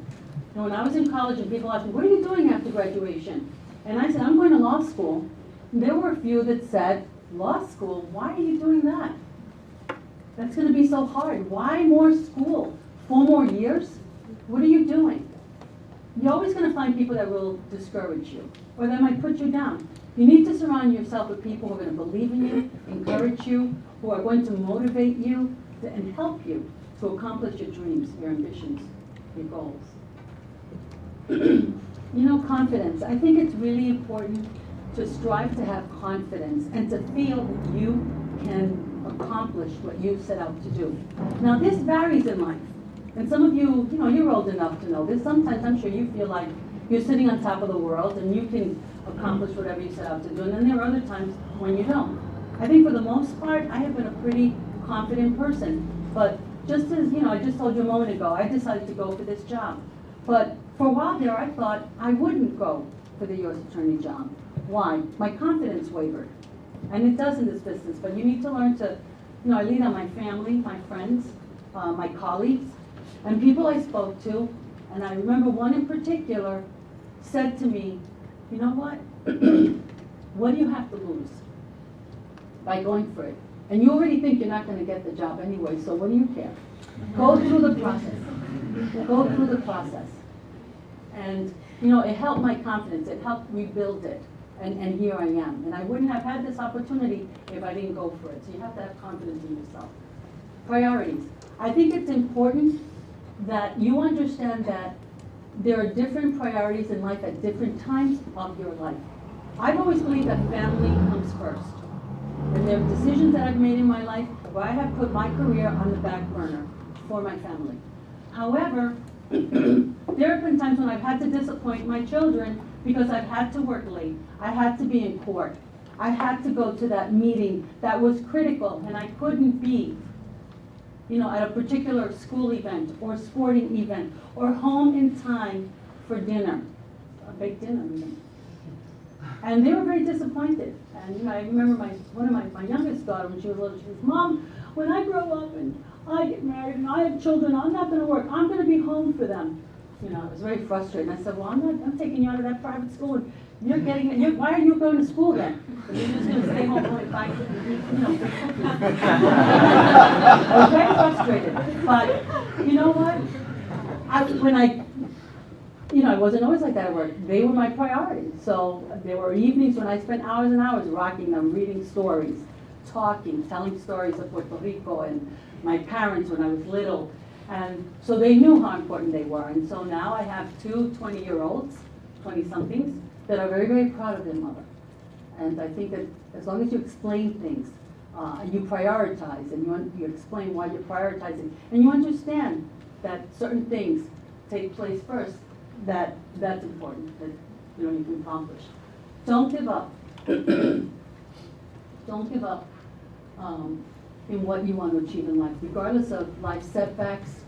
When I was in college and people asked me, what are you doing after graduation? And I said, I'm going to law school. And there were a few that said, law school? Why are you doing that? That's going to be so hard. Why more school? 4 more years? What are you doing? You're always going to find people that will discourage you, or that might put you down. You need to surround yourself with people who are going to believe in you, encourage you, who are going to motivate you, and help you to accomplish your dreams, your ambitions, your goals. Confidence. I think it's really important to strive to have confidence and to feel that you can accomplish what you set out to do. Now, this varies in life. And some of you, you're old enough to know this. Sometimes I'm sure you feel like you're sitting on top of the world and you can accomplish whatever you set out to do. And then there are other times when you don't. I think for the most part, I have been a pretty confident person. But just as, I just told you a moment ago, I decided to go for this job. But for a while there, I thought I wouldn't go for the U.S. Attorney job. Why? My confidence wavered. And it does in this business, but you need to learn to, I lean on my family, my friends, my colleagues, and people I spoke to. And I remember one in particular said to me, you know what? What do you have to lose by going for it? And you already think you're not going to get the job anyway, so what do you care? Go through the process. Go through the process. And, it helped my confidence. It helped rebuild it. And here I am. And I wouldn't have had this opportunity if I didn't go for it. So you have to have confidence in yourself. Priorities. I think it's important that you understand that there are different priorities in life at different times of your life. I've always believed that family comes first. And there are decisions that I've made in my life where I have put my career on the back burner for my family. However, there have been times when I've had to disappoint my children because I've had to work late. I had to be in court. I had to go to that meeting that was critical, and I couldn't be, at a particular school event or sporting event or home in time for dinner, a big dinner even. And they were very disappointed. And I remember one of my youngest daughter, when she was little, she was, Mom, when I grow up and I get married and I have children, I'm not going to work. I'm going to be home for them. I was very frustrated. I said, well, I'm taking you out of that private school, and why are you going to school then? You're just going to stay home only 5 I was very frustrated. But you know what? I wasn't always like that at work. They were my priority. So there were evenings when I spent hours and hours rocking them, reading stories, talking, telling stories of Puerto Rico and my parents when I was little. And so they knew how important they were. And so now I have 2 20-year-olds, 20-somethings, that are very, very proud of their mother. And I think that as long as you explain things, and you prioritize, and you explain why you're prioritizing, and you understand that certain things take place first, that's important, that you can accomplish. Don't give up. Don't give up in what you want to achieve in life, regardless of life setbacks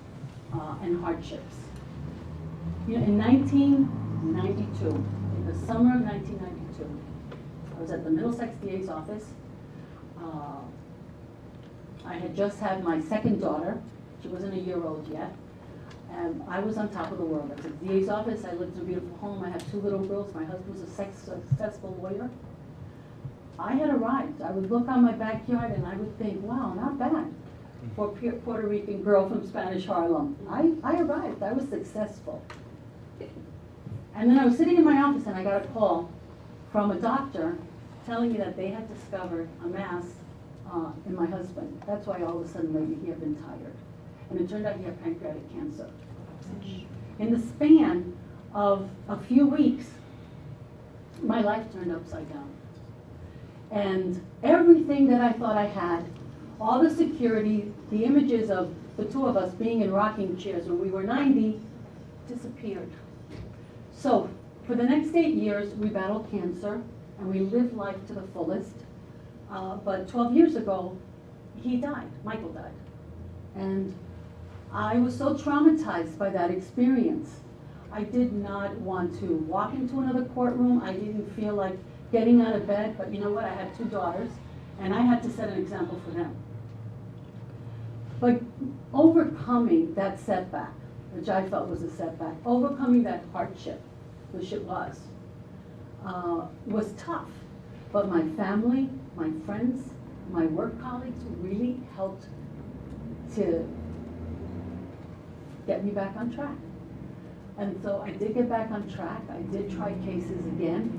and hardships. In 1992, in the summer of 1992, I was at the Middlesex DA's office. I had just had my second daughter. She wasn't a year old yet. And I was on top of the world. I was at the DA's office. I lived in a beautiful home. I have 2 little girls. My husband was a successful lawyer. I had arrived. I would look on my backyard and I would think, wow, not bad for a Puerto Rican girl from Spanish Harlem. I arrived. I was successful. And then I was sitting in my office and I got a call from a doctor telling me that they had discovered a mass in my husband. That's why all of a sudden lately he had been tired. And it turned out he had pancreatic cancer. In the span of a few weeks, my life turned upside down. And everything that I thought I had, all the security, the images of the two of us being in rocking chairs when we were 90, disappeared. So for the next 8 years, we battled cancer and we lived life to the fullest. But 12 years ago, he died, Michael died. And I was so traumatized by that experience. I did not want to walk into another courtroom. I didn't feel like getting out of bed, but you know what? I had 2 daughters, and I had to set an example for them. But overcoming that setback, which I felt was a setback, overcoming that hardship, which it was tough. But my family, my friends, my work colleagues really helped to get me back on track. And so I did get back on track. I did try cases again,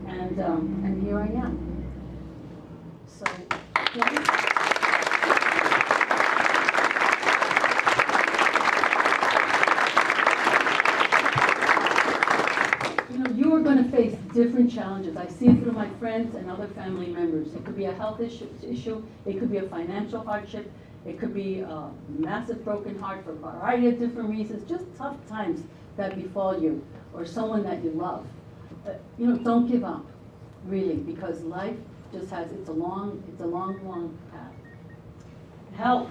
and here I am. So, yeah. You are going to face different challenges. I see it through my friends and other family members. It could be a health issue, it could be a financial hardship, it could be a massive broken heart for a variety of different reasons, just tough times that befall you or someone that you love. Don't give up, really, because life just has, it's a long path. Help.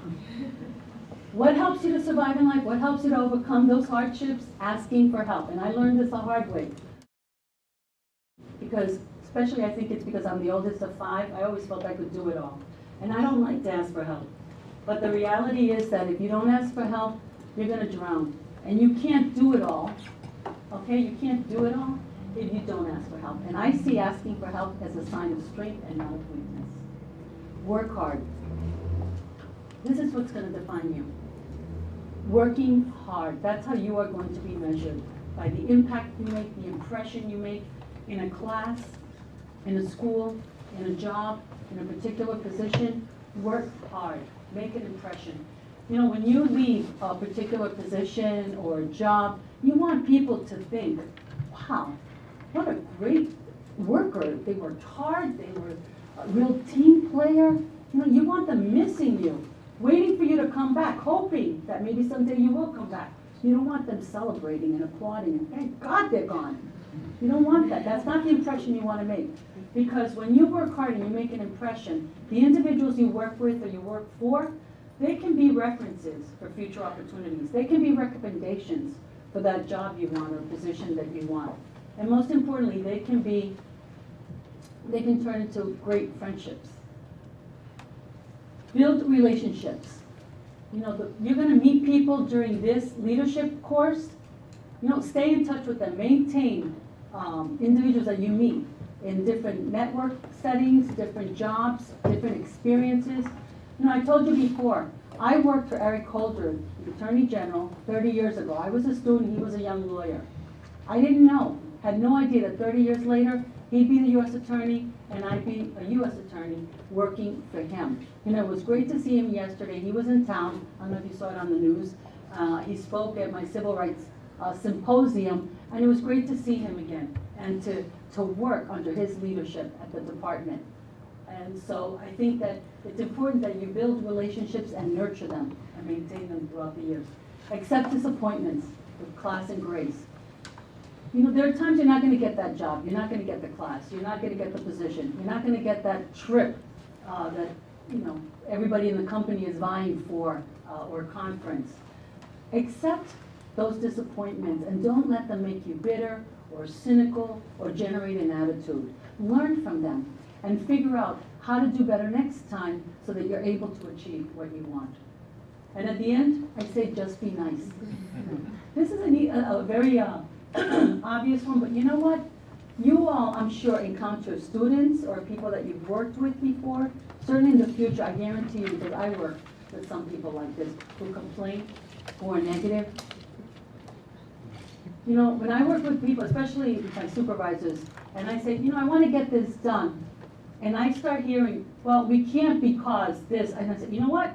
What helps you to survive in life? What helps you to overcome those hardships? Asking for help. And I learned this the hard way. Because, especially I think it's because I'm the oldest of 5, I always felt I could do it all. And I don't like to ask for help. But the reality is that if you don't ask for help, you're going to drown. And you can't do it all, okay? You can't do it all if you don't ask for help. And I see asking for help as a sign of strength and not of weakness. Work hard. This is what's going to define you. Working hard. That's how you are going to be measured. By the impact you make, the impression you make in a class, in a school, in a job, in a particular position. Work hard. Make an impression. When you leave a particular position or a job, you want people to think, wow, what a great worker. They worked hard. They were a real team player. You want them missing you, waiting for you to come back, hoping that maybe someday you will come back. You don't want them celebrating and applauding and thank God they're gone. You don't want that. That's not the impression you want to make. Because when you work hard and you make an impression, the individuals you work with or you work for, they can be references for future opportunities. They can be recommendations for that job you want or position that you want. And most importantly, they can turn into great friendships. Build relationships. You're going to meet people during this leadership course. Stay in touch with them. Maintain individuals that you meet in different network settings, different jobs, different experiences. I told you before, I worked for Eric Holder, the Attorney General, 30 years ago. I was a student, he was a young lawyer. I didn't know, had no idea that 30 years later, he'd be the U.S. Attorney and I'd be a U.S. Attorney working for him. It was great to see him yesterday. He was in town. I don't know if you saw it on the news. He spoke at my civil rights symposium, and it was great to see him again and to work under his leadership at the department. And so I think that it's important that you build relationships and nurture them and maintain them throughout the years. Accept disappointments with class and grace. There are times you're not going to get that job. You're not going to get the class. You're not going to get the position. You're not going to get that trip that everybody in the company is vying for or conference. Accept those disappointments and don't let them make you bitter or cynical or generate an attitude. Learn from them and figure out how to do better next time so that you're able to achieve what you want. And at the end, I say just be nice. This is a very obvious one, but you know what? You all, I'm sure, encounter students or people that you've worked with before. Certainly in the future, I guarantee you, because I work with some people like this, who complain, who are negative. You know, when I work with people, especially my supervisors, and I say, you know, I want to get this done, and I start hearing, well, we can't because this, and I say, you know what?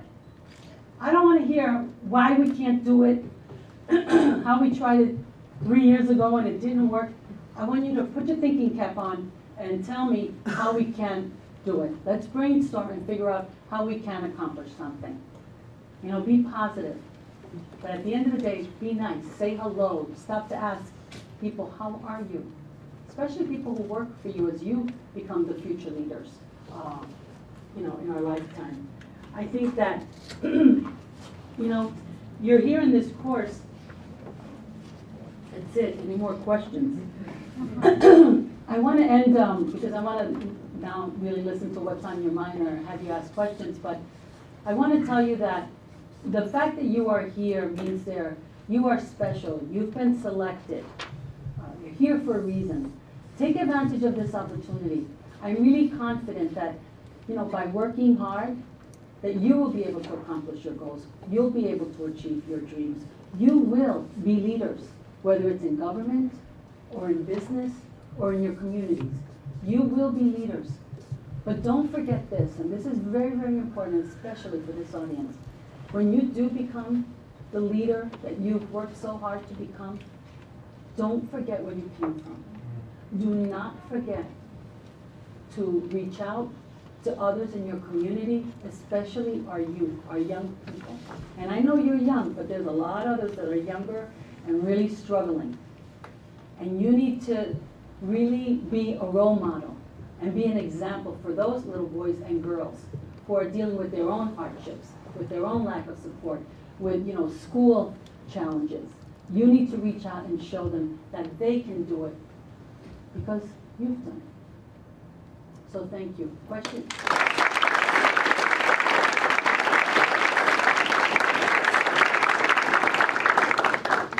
I don't want to hear why we can't do it, how we tried it 3 years ago and it didn't work. I want you to put your thinking cap on and tell me how we can do it. Let's brainstorm and figure out how we can accomplish something. You know, be positive. But at the end of the day, be nice, say hello, stop to ask people, how are you? Especially people who work for you as you become the future leaders, you know, in our lifetime. I think that, you know, you're here in this course. That's it, any more questions? I want to end, because I want to now really listen to what's on your mind or have you ask questions, but I want to tell you that the fact that you are here means you are special. You've been selected. You're here for a reason. Take advantage of this opportunity. I'm really confident that, you know, by working hard, that you will be able to accomplish your goals. You'll be able to achieve your dreams. You will be leaders, whether it's in government or in business or in your communities. You will be leaders. But don't forget this, and this is very, very important, especially for this audience. When you do become the leader that you've worked so hard to become, don't forget where you came from. Do not forget to reach out to others in your community, especially our youth, our young people. And I know you're young, but there's a lot of others that are younger and really struggling. And you need to really be a role model and be an example for those little boys and girls who are dealing with their own hardships, with their own lack of support, with, you know, school challenges. You need to reach out and show them that they can do it because you've done it. So thank you. Questions?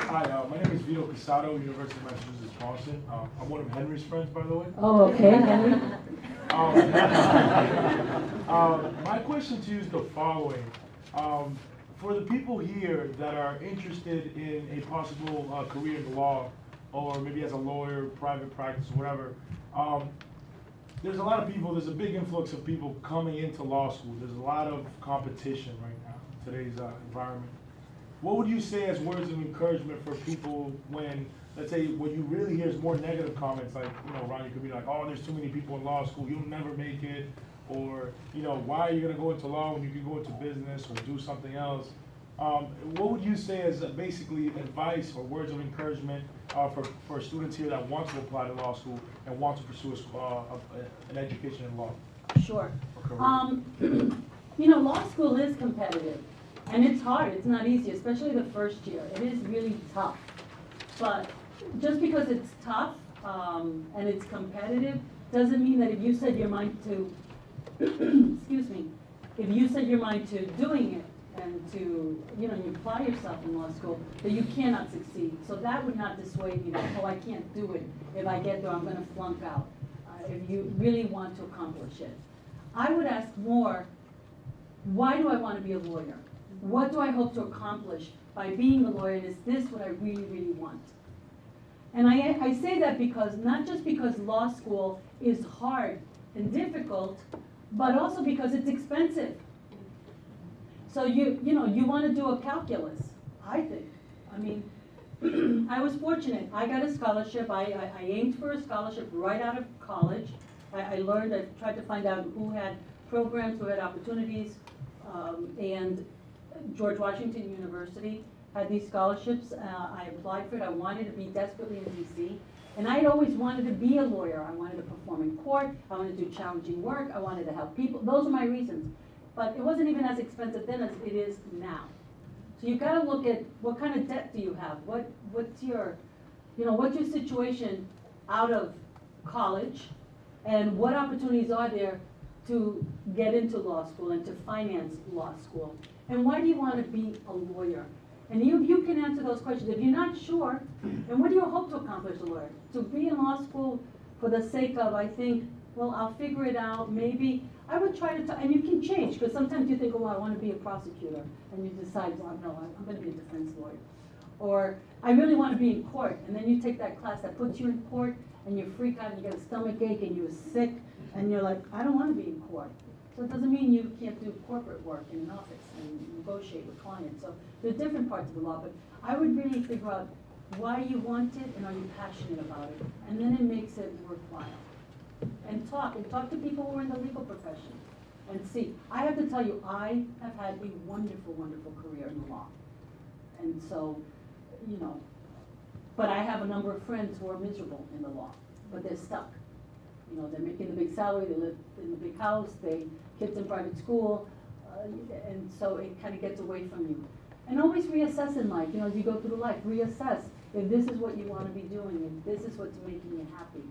Hi, my name is Vito Casado, University of Massachusetts, Boston. I'm one of Henry's friends, by the way. Oh, okay, Henry. My question to you is the following. For the people here that are interested in a possible career in law, or maybe as a lawyer, private practice, whatever, there's a lot of people, there's a big influx of people coming into law school. There's a lot of competition right now in today's environment. What would you say as words of encouragement for people when, let's say, what you really hear is more negative comments, like, you know, Ron, you could be like, oh, there's too many people in law school, you'll never make it, or, you know, why are you going to go into law when you can go into business or do something else? What would you say as basically advice or words of encouragement for students here that want to apply to law school and want to pursue an education in law? Sure. You know, law school is competitive, and it's hard. It's not easy, especially the first year. It is really tough. But just because it's tough and it's competitive doesn't mean that if you set your mind to, excuse me, if you set your mind to doing it and to, you know, you apply yourself in law school, that you cannot succeed. So that would not dissuade you that, oh, I can't do it. If I get there, I'm going to flunk out. If you really want to accomplish it. I would ask more, why do I want to be a lawyer? What do I hope to accomplish by being a lawyer, and is this what I really, really want? And I say that because, not just because law school is hard and difficult, but also because it's expensive. So you know, you want to do a calculus, I think. I mean, I was fortunate. I got a scholarship. I aimed for a scholarship right out of college. I learned, I tried to find out who had programs, who had opportunities, and George Washington University had these scholarships. I applied for it. I wanted to be desperately in DC. And I had always wanted to be a lawyer. I wanted to perform in court. I wanted to do challenging work. I wanted to help people. Those are my reasons. But it wasn't even as expensive then as it is now. So you've got to look at what kind of debt do you have? What's your, you know, what's your situation out of college, and what opportunities are there to get into law school and to finance law school? And why do you want to be a lawyer? And you can answer those questions. If you're not sure, and what do you hope to accomplish as a lawyer? To be in law school for the sake of, I think, well, I'll figure it out, maybe. I would try to, and you can change, because sometimes you think, oh, I want to be a prosecutor, and you decide, well, no, I'm going to be a defense lawyer. Or I really want to be in court, and then you take that class that puts you in court, and you freak out, and you get a stomach ache, and you're sick, and you're like, I don't want to be in court. So it doesn't mean you can't do corporate work in an office and negotiate with clients. So there are different parts of the law, but I would really figure out why you want it and are you passionate about it, and then it makes it worthwhile. And talk to people who are in the legal profession and see. I have to tell you, I have had a wonderful, wonderful career in the law. And so, you know, but I have a number of friends who are miserable in the law, but they're stuck. You know, they're making the big salary, they live in the big house, they kids in private school, and so it kind of gets away from you. And always reassess in life, you know, as you go through life, reassess if this is what you want to be doing, if this is what's making you happy.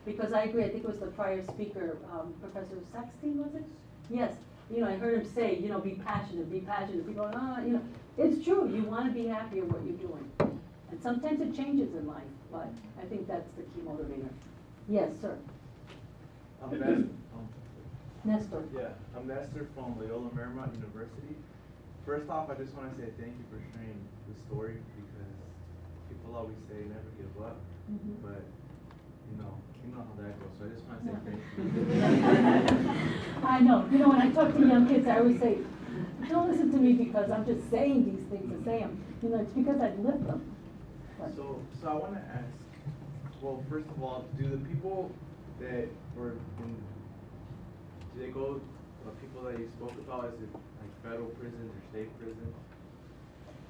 Because I agree, I think it was the prior speaker, Professor Saxton, was it? Yes, you know, I heard him say, you know, be passionate, be passionate. People go, oh, you know, it's true, you want to be happy at what you're doing. And sometimes it changes in life, but I think that's the key motivator. Yes, sir. I'm Nestor. Nestor. Yeah, I'm Nestor from Loyola Marymount University. First off, I just want to say thank you for sharing the story, because people always say never give up, but you know how that goes. So I just want to say thank you. I know. You know, when I talk to young kids, I always say, don't listen to me because I'm just saying these things to say them. You know, it's because I've lived them. But. So I want to ask, well, first of all, do the people that were in, do they go, the people that you spoke about, is it like federal prisons or state prisons?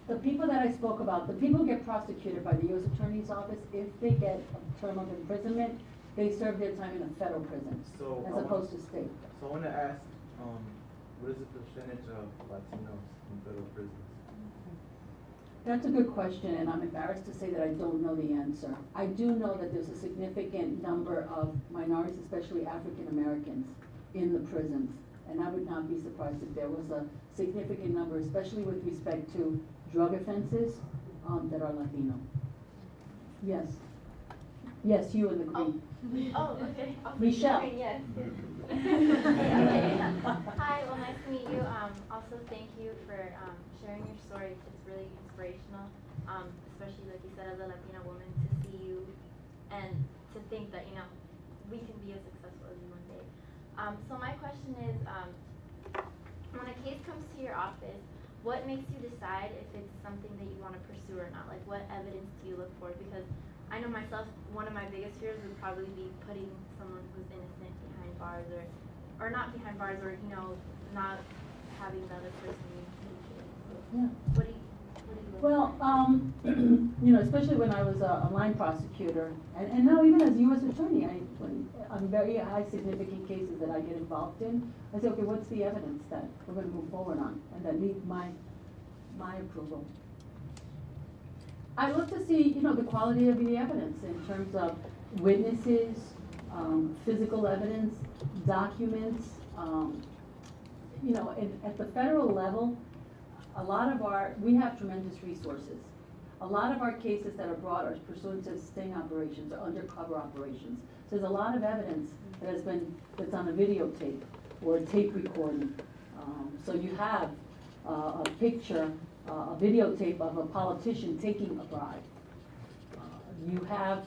The people that I spoke about, the people who get prosecuted by the U.S. Attorney's Office, if they get a term of imprisonment, they serve their time in a federal prison, as opposed to state. So I want to ask, what is the percentage of Latinos in federal prisons? That's a good question, and I'm embarrassed to say that I don't know the answer. I do know that there's a significant number of minorities, especially African Americans, in the prisons. And I would not be surprised if there was a significant number, especially with respect to drug offenses, that are Latino. Yes. Yes, you in the green. Oh, okay. Michelle. Yes. Hi, well, nice to meet you. Also, thank you for sharing your story. It's really inspirational, especially, like you said, as a Latina woman, to see you and to think that, you know, we can be as successful as you one day. So my question is, when a case comes to your office, what makes you decide if it's something that you want to pursue or not? Like, what evidence do you look for? Because I know myself, one of my biggest fears would probably be putting someone who's innocent behind bars, or not behind bars, or, you know, not having the other person be so, yeah. What do you look well, you know, especially when I was a line prosecutor, and now even as U.S. attorney, when on very high significant cases that I get involved in, I say, okay, what's the evidence that we're going to move forward on, and that needs my approval. I look to see, you know, the quality of the evidence in terms of witnesses, physical evidence, documents. You know, at the federal level, a lot of we have tremendous resources. A lot of our cases that are brought are pursuant to sting operations or undercover operations. So there's a lot of evidence that's on a videotape or a tape recording. So you have a picture, a videotape of a politician taking a bribe. You have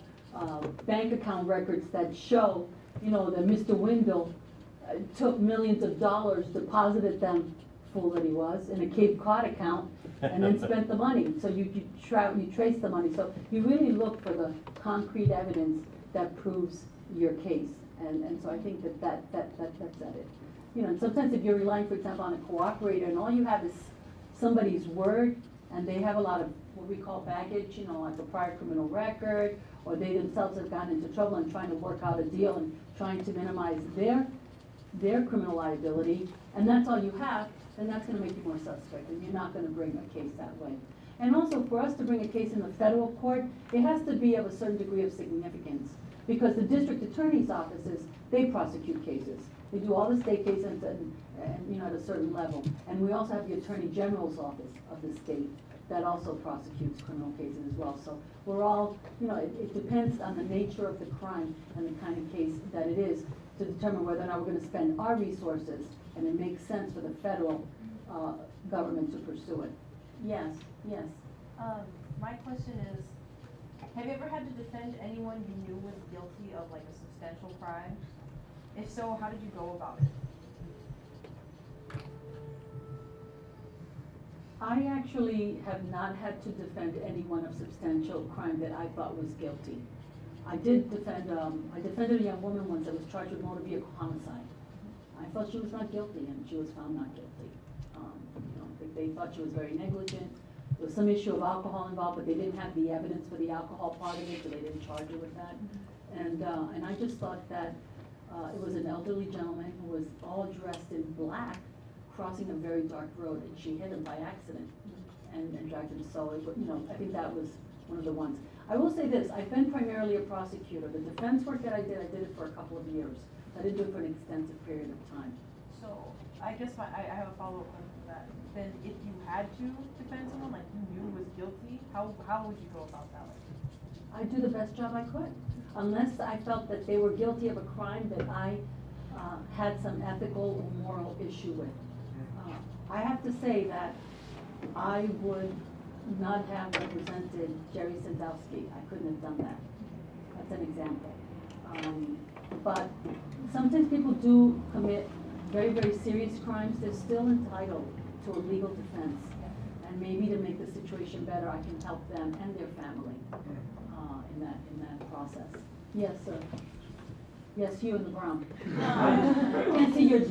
bank account records that show, you know, that Mr. Wendell took millions of dollars, deposited them, fool that he was, in a Cape Cod account, and then spent the money. So you trace the money. So you really look for the concrete evidence that proves your case. And so I think that's at it. You know, and sometimes if you're relying, for example, on a cooperator, and all you have is somebody's word, and they have a lot of what we call baggage, you know, like a prior criminal record, or they themselves have gotten into trouble and trying to work out a deal and trying to minimize their criminal liability, and that's all you have, then that's going to make you more suspect, and you're not going to bring a case that way. And also, for us to bring a case in the federal court, it has to be of a certain degree of significance, because the district attorney's offices, they prosecute cases. They do all the state cases and you know, at a certain level. And we also have the Attorney General's office of the state that also prosecutes criminal cases as well. So we're all, you know, it depends on the nature of the crime and the kind of case that it is to determine whether or not we're going to spend our resources and it makes sense for the federal government to pursue it. Yes, yes. my question is, have you ever had to defend anyone you knew was guilty of like a substantial crime? If so, how did you go about it? I actually have not had to defend anyone of substantial crime that I thought was guilty. I did defend, I defended a young woman once that was charged with motor vehicle homicide. I thought she was not guilty, and she was found not guilty. They thought she was very negligent. There was some issue of alcohol involved, but they didn't have the evidence for the alcohol part of it, so they didn't charge her with that. And I just thought that it was an elderly gentleman who was all dressed in black, crossing a very dark road, and she hit him by accident and dragged him. So, I think that was one of the ones. I will say this, I've been primarily a prosecutor. The defense work that I did it for a couple of years. I didn't do it for an extensive period of time. So, I guess I have a follow-up question for that. Then if you had to defend someone like you knew was guilty, how would you go about that? I'd do the best job I could. Unless I felt that they were guilty of a crime that I had some ethical or moral issue with. I have to say that I would not have represented Jerry Sandowski. I couldn't have done that. That's an example. But sometimes people do commit very, very serious crimes. They're still entitled to a legal defense. And maybe to make the situation better, I can help them and their family in that process. Yes, sir. Yes, you in the brown. Can't see your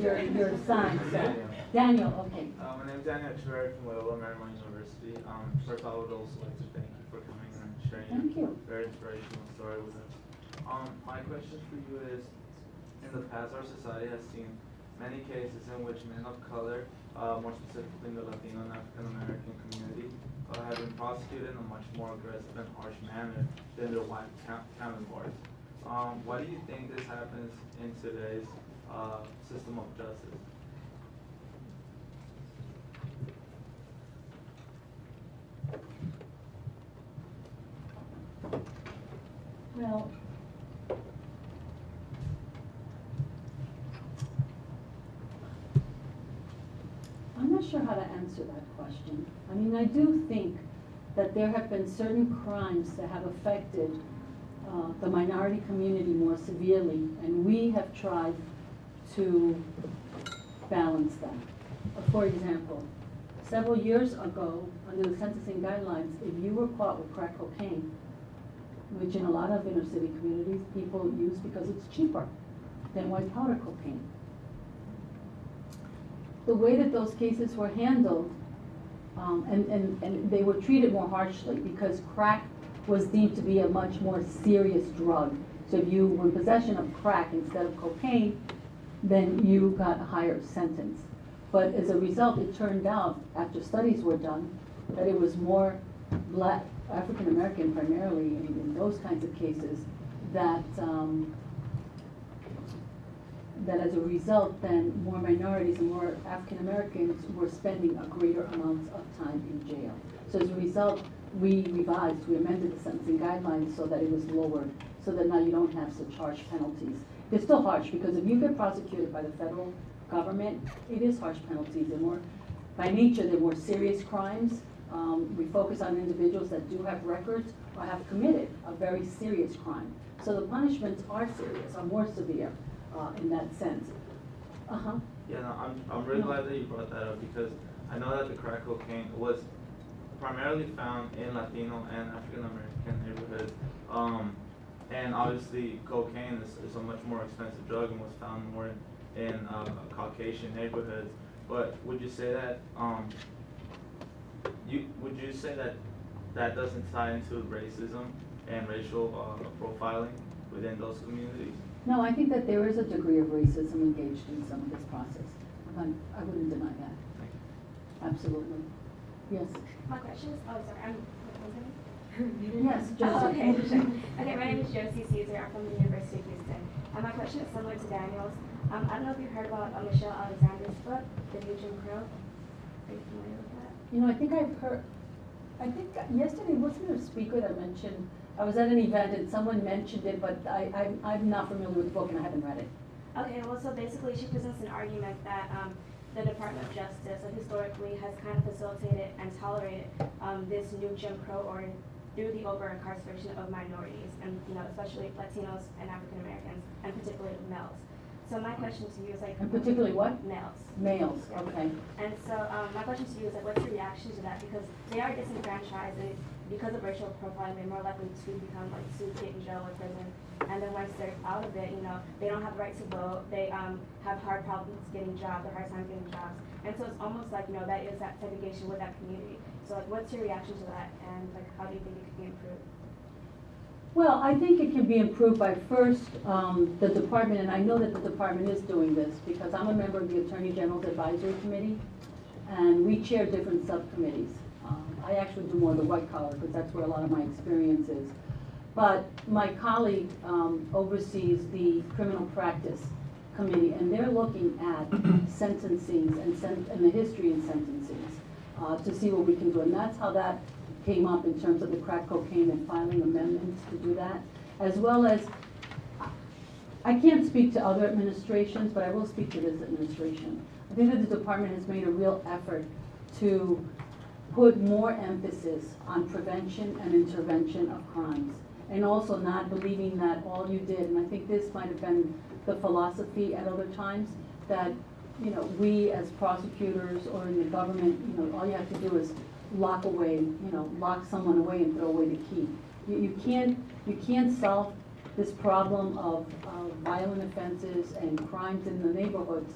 sign, so. Daniel, okay. My name is Daniel from Loyola Marymount University. First, I would also like to thank you for coming and sharing your very inspirational story with us. My question for you is, in the past, our society has seen many cases in which men of color, more specifically in the Latino and African American community, have been prosecuted in a much more aggressive and harsh manner than their white counterparts. Why do you think this happens in today's system of justice? Well, I'm not sure how to answer that question. I mean, I do think that there have been certain crimes that have affected the minority community more severely, and we have tried to balance that. For example, several years ago, under the sentencing guidelines, if you were caught with crack cocaine, which in a lot of inner city communities people use because it's cheaper than white powder cocaine, the way that those cases were handled, and they were treated more harshly because crack was deemed to be a much more serious drug. So if you were in possession of crack instead of cocaine, then you got a higher sentence. But as a result, it turned out, after studies were done, that it was more black, African American primarily, in those kinds of cases, that that as a result, then more minorities and more African Americans were spending a greater amount of time in jail. So as a result, we amended the sentencing guidelines so that it was lowered, so that now you don't have such harsh penalties. They're still harsh because if you get prosecuted by the federal government, it is harsh penalties. They're more, by nature, they're more serious crimes. We focus on individuals that do have records or have committed a very serious crime. So the punishments are serious, are more severe in that sense. Yeah, no, I'm really glad that you brought that up, because I know that the crack cocaine was primarily found in Latino and African American neighborhoods. And obviously cocaine is a much more expensive drug and was found more in Caucasian neighborhoods. But would you say that that doesn't tie into racism and racial profiling within those communities? No, I think that there is a degree of racism engaged in some of this process. I wouldn't deny that. Absolutely. Yes. My question is, oh, sorry, Yes, Josie. Oh, okay, sure. Okay, my name is Josie Caesar. I'm from the University of Houston. And my question is similar to Daniel's. I don't know if you've heard about Michelle Alexander's book, The New Jim Crow. Are you familiar with that? You know, I think I've heard, I think yesterday, wasn't there a speaker that mentioned, I was at an event and someone mentioned it, but I'm not familiar with the book and I haven't read it. Okay, well, so basically she presents an argument that the Department of Justice historically has kind of facilitated and tolerated this new Jim Crow order through the over-incarceration of minorities, and especially Latinos and African Americans, and particularly males. So my question to you is like, And particularly what? Males. Males, okay. And so my question to you is like, what's your reaction to that? Because they are disenfranchised, and because of racial profiling, they're more likely to become like to get in jail or prison. And then once they're out of it, they don't have the right to vote. They have hard problems getting jobs, or hard time getting jobs. And so it's almost like that is that segregation with that community. So like, what's your reaction to that? And like, how do you think it could be improved? Well, I think it can be improved by first, the department, and I know that the department is doing this because I'm a member of the Attorney General's Advisory Committee, and we chair different subcommittees. I actually do more of the white collar because that's where a lot of my experience is. But my colleague oversees the Criminal Practice Committee, and they're looking at sentencings and the history in sentencings to see what we can do, and that's how that came up in terms of the crack cocaine and filing amendments to do that, as well as, I can't speak to other administrations, but I will speak to this administration. I think that the department has made a real effort to put more emphasis on prevention and intervention of crimes, and also not believing that all you did, and I think this might have been the philosophy at other times, that we as prosecutors or in the government, all you have to do is lock someone away and throw away the key. You can't solve this problem of violent offenses and crimes in the neighborhoods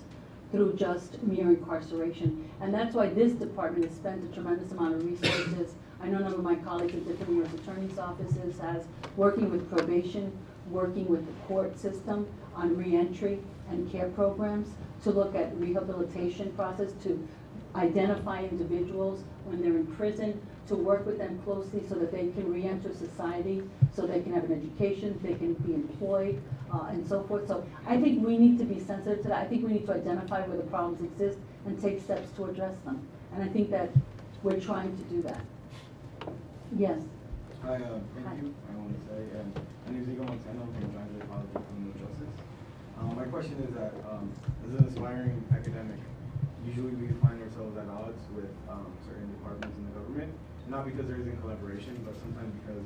through just mere incarceration. And that's why this department has spent a tremendous amount of resources. I know a number of my colleagues at different U.S. attorneys' offices has working with probation, working with the court system on reentry and care programs to look at rehabilitation process, to identify individuals when they're in prison, to work with them closely so that they can re-enter society, so they can have an education, they can be employed, and so forth. So I think we need to be sensitive to that. I think we need to identify where the problems exist and take steps to address them. And I think that we're trying to do that. Yes? Hi, thank you. I want to say, my name is Igor Montano from Johnson College of Criminal Justice. My question is that as an aspiring academic, usually we find ourselves at odds with certain departments in the government, not because there isn't collaboration, but sometimes because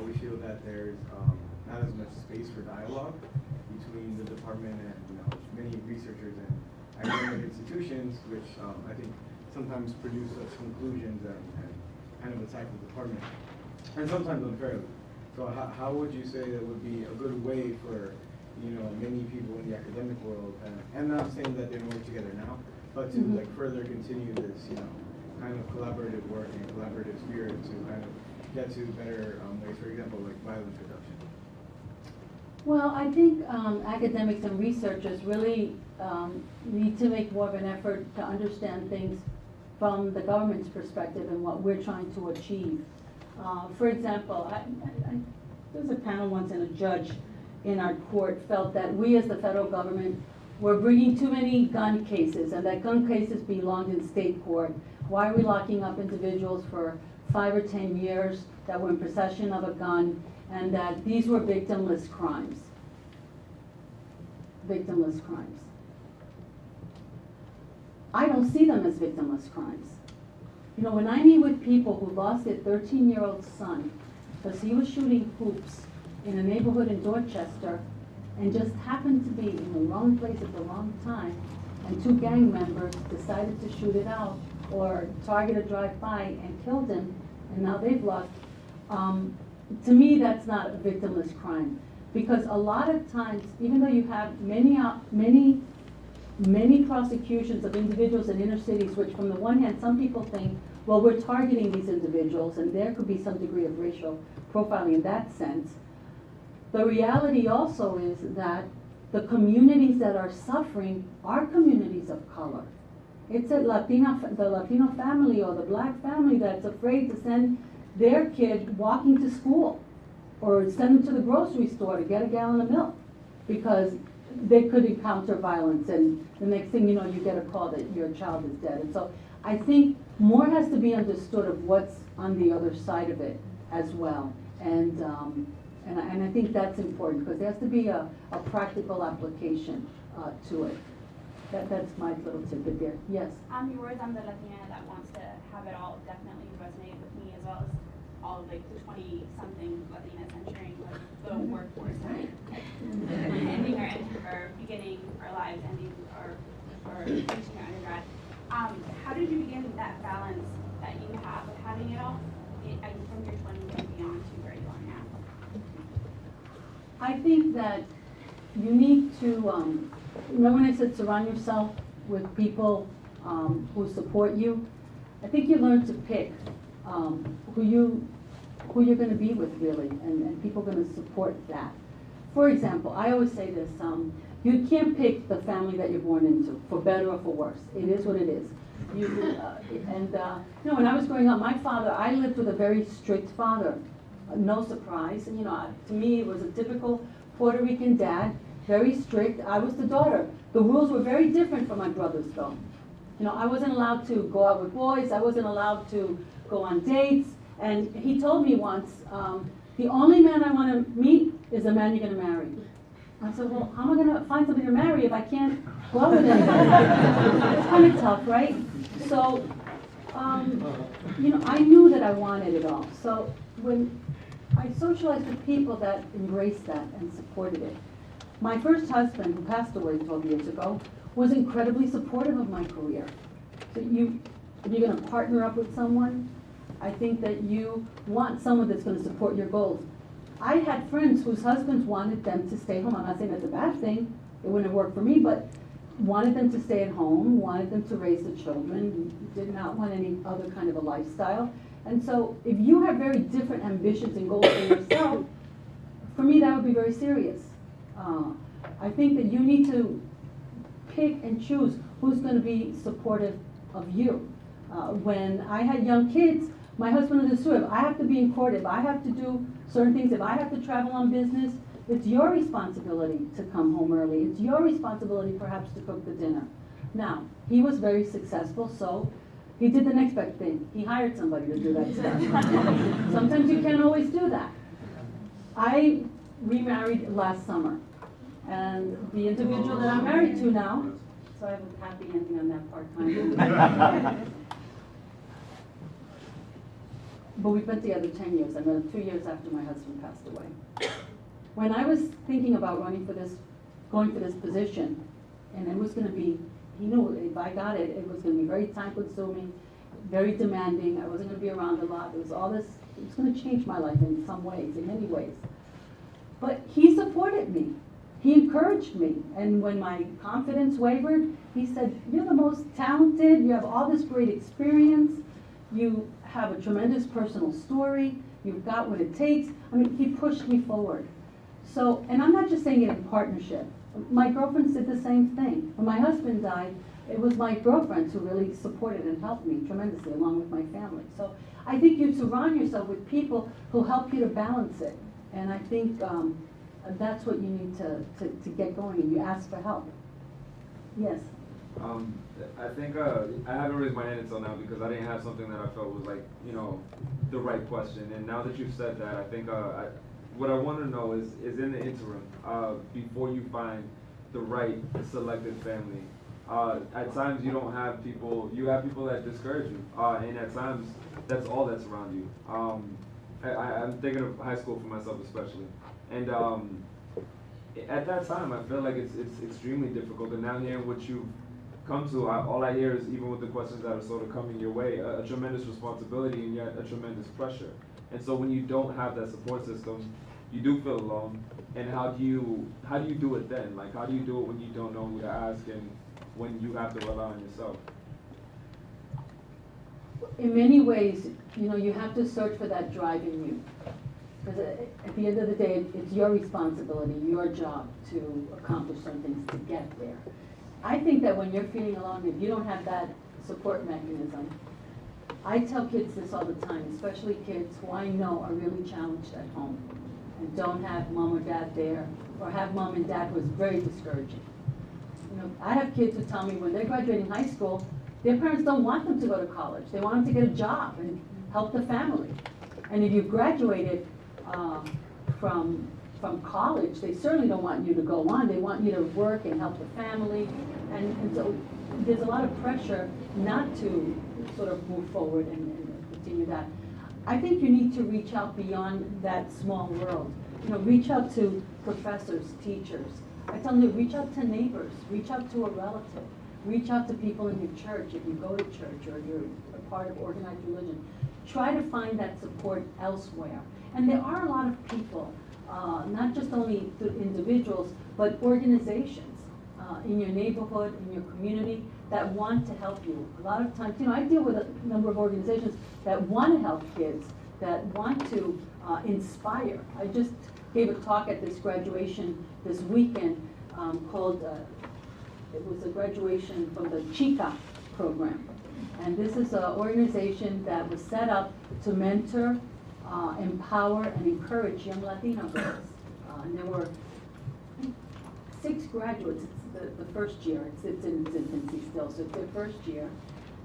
we feel that there's not as much space for dialogue between the department and many researchers and academic institutions, which I think sometimes produce such conclusions and kind of attack the department, and sometimes unfairly. So how would you say that would be a good way for many people in the academic world, and I'm not saying that they don't work together now, but to like further continue this, kind of collaborative work and collaborative spirit to kind of get to better ways, for example, like violence reduction? Well, I think academics and researchers really need to make more of an effort to understand things from the government's perspective and what we're trying to achieve. For example, there was a panel once and a judge in our court felt that we as the federal government were bringing too many gun cases and that gun cases belonged in state court. Why are we locking up individuals for 5 or 10 years that were in possession of a gun, and that these were victimless crimes? Victimless crimes. I don't see them as victimless crimes. When I meet with people who lost their 13-year-old son because he was shooting hoops in a neighborhood in Dorchester and just happened to be in the wrong place at the wrong time, and 2 gang members decided to shoot it out or target a drive-by and killed him, and now they've lost. To me, that's not a victimless crime, because a lot of times, even though you have many prosecutions of individuals in inner cities, which from the one hand, some people think, well, we're targeting these individuals, and there could be some degree of racial profiling in that sense. The reality also is that the communities that are suffering are communities of color. It's the Latino family or the black family that's afraid to send their kid walking to school or send them to the grocery store to get a gallon of milk because they could encounter violence, and the next thing you know, you get a call that your child is dead. And so I think more has to be understood of what's on the other side of it as well. And I think that's important because there has to be a practical application to it. That's my little tidbit there. Yes. Your words, I'm the Latina that wants to have it all, definitely resonated with me, as well as all of like the 20-something Latinas entering like, the workforce, right? Ending or beginning our lives, ending or finishing our undergrad. How did you begin that balance that you have of having it all from your 20s and beyond to where you are now? I think that you need to, remember when I said surround yourself with people who support you? I think you learn to pick who you're going to be with, really, and people are going to support that. For example, I always say this, you can't pick the family that you're born into, for better or for worse. It is what it is. You know, when I was growing up, my father, I lived with a very strict father. No surprise. And, you know, to me, it was a typical Puerto Rican dad, very strict. I was the daughter. The rules were very different from my brothers, though. You know, I wasn't allowed to go out with boys. I wasn't allowed to go on dates. And he told me once, the only man I want to meet is the man you're going to marry. I said, well, how am I going to find somebody to marry if I can't go out with anybody? It's kind of tough, right? So, you know, I knew that I wanted it all. So when I socialized with people that embraced that and supported it. My first husband, who passed away 12 years ago, was incredibly supportive of my career. So if you're going to partner up with someone, I think that you want someone that's going to support your goals. I had friends whose husbands wanted them to stay home. I'm not saying that's a bad thing. It wouldn't have worked for me, but wanted them to stay at home, wanted them to raise the children, did not want any other kind of a lifestyle. And so if you have very different ambitions and goals for yourself, for me that would be very serious. I think that you need to pick and choose who's going to be supportive of you. When I had young kids, my husband understood, if I have to be in court, if I have to do certain things, if I have to travel on business, it's your responsibility to come home early. It's your responsibility perhaps to cook the dinner. Now, he was very successful, so he did the next best thing. He hired somebody to do that stuff. Sometimes you can't always do that. I remarried last summer, and the individual that I'm married to now, so I have a happy ending on that part-time. But we've been together 10 years. I met him 2 years after my husband passed away. When I was thinking about going for this position, and it was going to be, he knew if I got it, it was going to be very time-consuming, very demanding. I wasn't going to be around a lot. There was all this. It was going to change my life in some ways, in many ways. But he supported me. He encouraged me. And when my confidence wavered, he said, "You're the most talented. You have all this great experience. You have a tremendous personal story. You've got what it takes." I mean, he pushed me forward. So, and I'm not just saying it in partnership. My girlfriends did the same thing. When my husband died, it was my girlfriends who really supported and helped me tremendously, along with my family. So I think you surround yourself with people who help you to balance it. And I think that's what you need to get going, and you ask for help. Yes? I think I haven't raised my hand until now because I didn't have something that I felt was like, you know, the right question. And now that you've said that, I think what I want to know is in the interim, before you find the right selected family, at times you don't have people, you have people that discourage you, and at times that's all that's around you. I'm thinking of high school for myself especially, and at that time I feel like it's extremely difficult. And now hearing what you've come to, all I hear is, even with the questions that are sort of coming your way, a tremendous responsibility and yet a tremendous pressure. And so when you don't have that support system, you do feel alone. And how do you do it then? Like, how do you do it when you don't know who to ask and when you have to rely on yourself? In many ways, you know, you have to search for that drive in you. Because at the end of the day, it's your responsibility, your job to accomplish some things to get there. I think that when you're feeling alone, if you don't have that support mechanism, I tell kids this all the time, especially kids who I know are really challenged at home and don't have mom or dad there, or have mom and dad who is very discouraging. You know, I have kids who tell me when they're graduating high school, their parents don't want them to go to college. They want them to get a job and help the family. And if you've graduated from from college, they certainly don't want you to go on. They want you to work and help the family. And so there's a lot of pressure not to sort of move forward and continue that. I think you need to reach out beyond that small world. You know, reach out to professors, teachers. I tell them, reach out to neighbors, reach out to a relative, reach out to people in your church if you go to church or you're a part of organized religion. Try to find that support elsewhere. And there are a lot of people, not just only individuals, but organizations in your neighborhood, in your community, that want to help you. A lot of times, you know, I deal with a number of organizations that want to help kids, that want to inspire. I just gave a talk at this graduation this weekend called, it was a graduation from the Chica program. And this is an organization that was set up to mentor, empower, and encourage young Latino girls. And there were 6 graduates. It's the first year. It's in its infancy still, so it's their first year.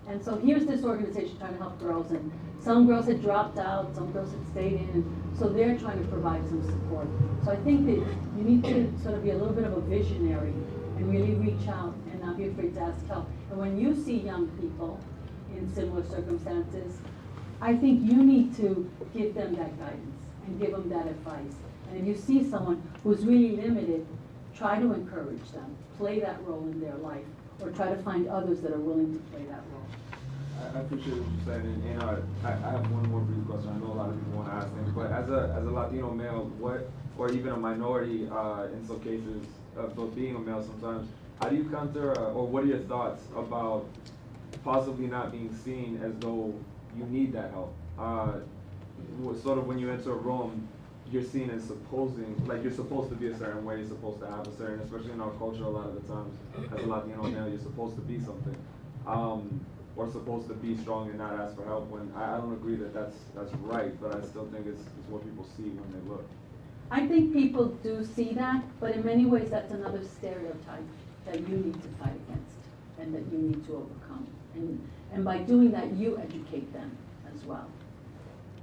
And so here's this organization trying to help girls, and some girls had dropped out, some girls had stayed in, and so they're trying to provide some support. So I think that you need to sort of be a little bit of a visionary and really reach out and not be afraid to ask help. And when you see young people in similar circumstances, I think you need to give them that guidance and give them that advice. And if you see someone who's really limited, try to encourage them, play that role in their life, or try to find others that are willing to play that role. I appreciate what you're saying, and I have one more brief question. I know a lot of people want to ask things, but as a Latino male, or even a minority in some cases, but being a male sometimes, how do you counter, or what are your thoughts about possibly not being seen as though you need that help? Sort of when you enter a room, you're seen as like you're supposed to be a certain way, you're supposed to have a certain, especially in our culture a lot of the times, as a Latino male, you're supposed to be something. Or supposed to be strong and not ask for help, when I don't agree that that's right, but I still think it's what people see when they look. I think people do see that, but in many ways that's another stereotype that you need to fight against and that you need to overcome. And by doing that, you educate them as well.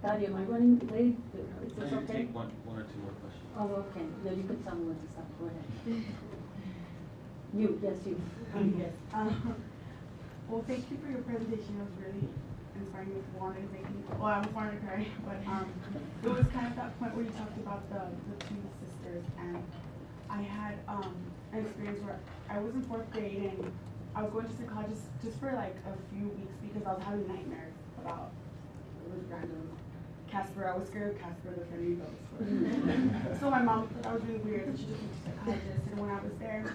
Dario, am I running late? Is this okay? Take one or two more questions. Oh, okay. No, you can tell me when to stop. Go ahead. You. Yes. Well, thank you for your presentation. It was really inspiring. It wanted to make me, well, I was wanting to cry, but it was kind of that point where you talked about the 2 sisters, and I had an experience where I was in 4th grade and I was going to psychologist just for like a few weeks because I was having nightmares about, it was random, Casper. I was scared of Casper, the friendly ghost. So my mom thought that was really weird, and she took me to a psychologist, and when I was there,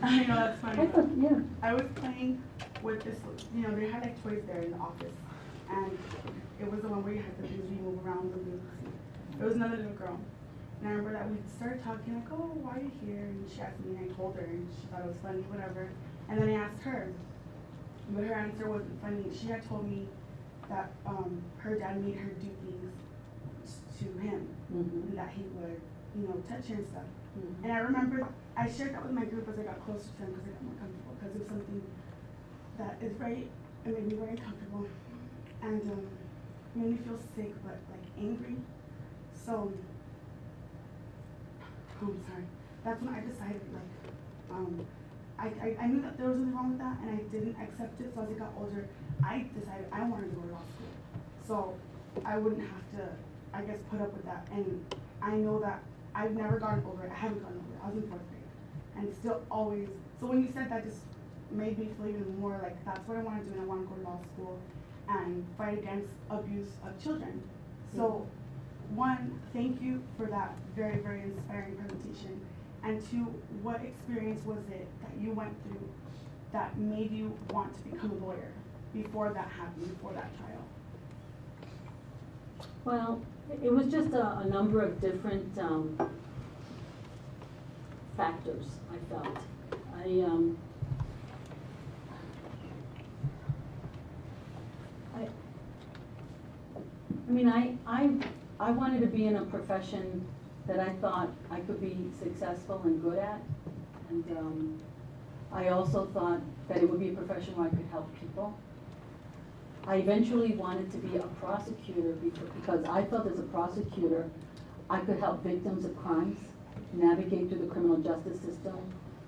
I know that's funny, but yeah. I was playing with this, you know, they had like toys there in the office, and it was the one where you had the things you move around the room. It was another little girl, and I remember that we started talking, like, oh, why are you here? And she asked me, and I told her, and she thought it was funny, whatever. And then I asked her, but her answer wasn't funny. She had told me that her dad made her do things to him, and that he would, you know, touch her and stuff. And I remember I shared that with my group as I got closer to him because I got more comfortable, because it was something that is it made me very comfortable, and made me feel sick, but like angry. So, I'm sorry. That's when I decided, like, I knew that there was nothing wrong with that, and I didn't accept it. So as I got older, I decided I wanted to go to law school, so I wouldn't have to, I guess, put up with that. And I know that I've never gotten over it. I haven't gotten over it. I was in 4th grade, and still always. So when you said that, just made me feel even more like that's what I want to do, and I want to go to law school and fight against abuse of children. So, 1, thank you for that very, very inspiring presentation. And 2, what experience was it that you went through that made you want to become a lawyer before that happened, before that trial? Well, it was just a number of different factors, I felt. I mean, I wanted to be in a profession that I thought I could be successful and good at. And I also thought that it would be a profession where I could help people. I eventually wanted to be a prosecutor because I felt as a prosecutor, I could help victims of crimes navigate through the criminal justice system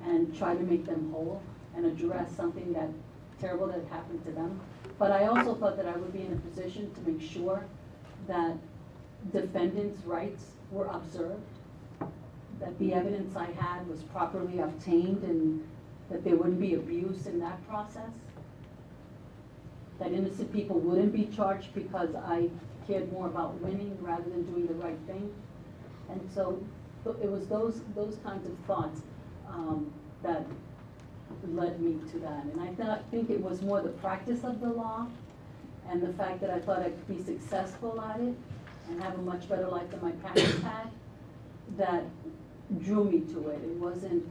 and try to make them whole and address something that terrible that happened to them. But I also thought that I would be in a position to make sure that defendants' rights were observed, that the evidence I had was properly obtained, and that there wouldn't be abuse in that process, that innocent people wouldn't be charged because I cared more about winning rather than doing the right thing. And so it was those kinds of thoughts that led me to that. And I think it was more the practice of the law and the fact that I thought I could be successful at it and have a much better life than my parents had that drew me to it. It wasn't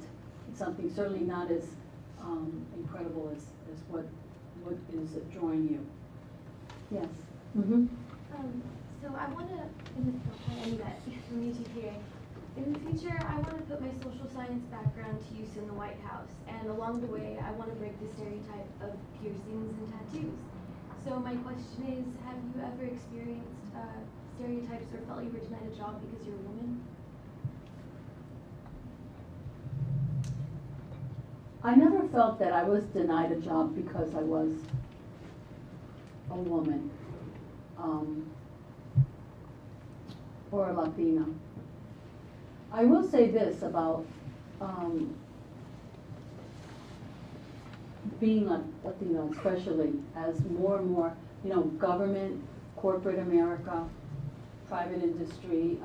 something, certainly not as incredible as what is drawing you. Yes. Mm-hmm. So I want to, I need that from you to hear. In the future, I want to put my social science background to use in the White House, and along the way, I want to break the stereotype of piercings and tattoos. So my question is, have you ever experienced stereotypes or felt you were denied a job because you're a woman? I never felt that I was denied a job because I was a woman or a Latina. I will say this about being a Latina, especially as more and more, government, corporate America, private industry,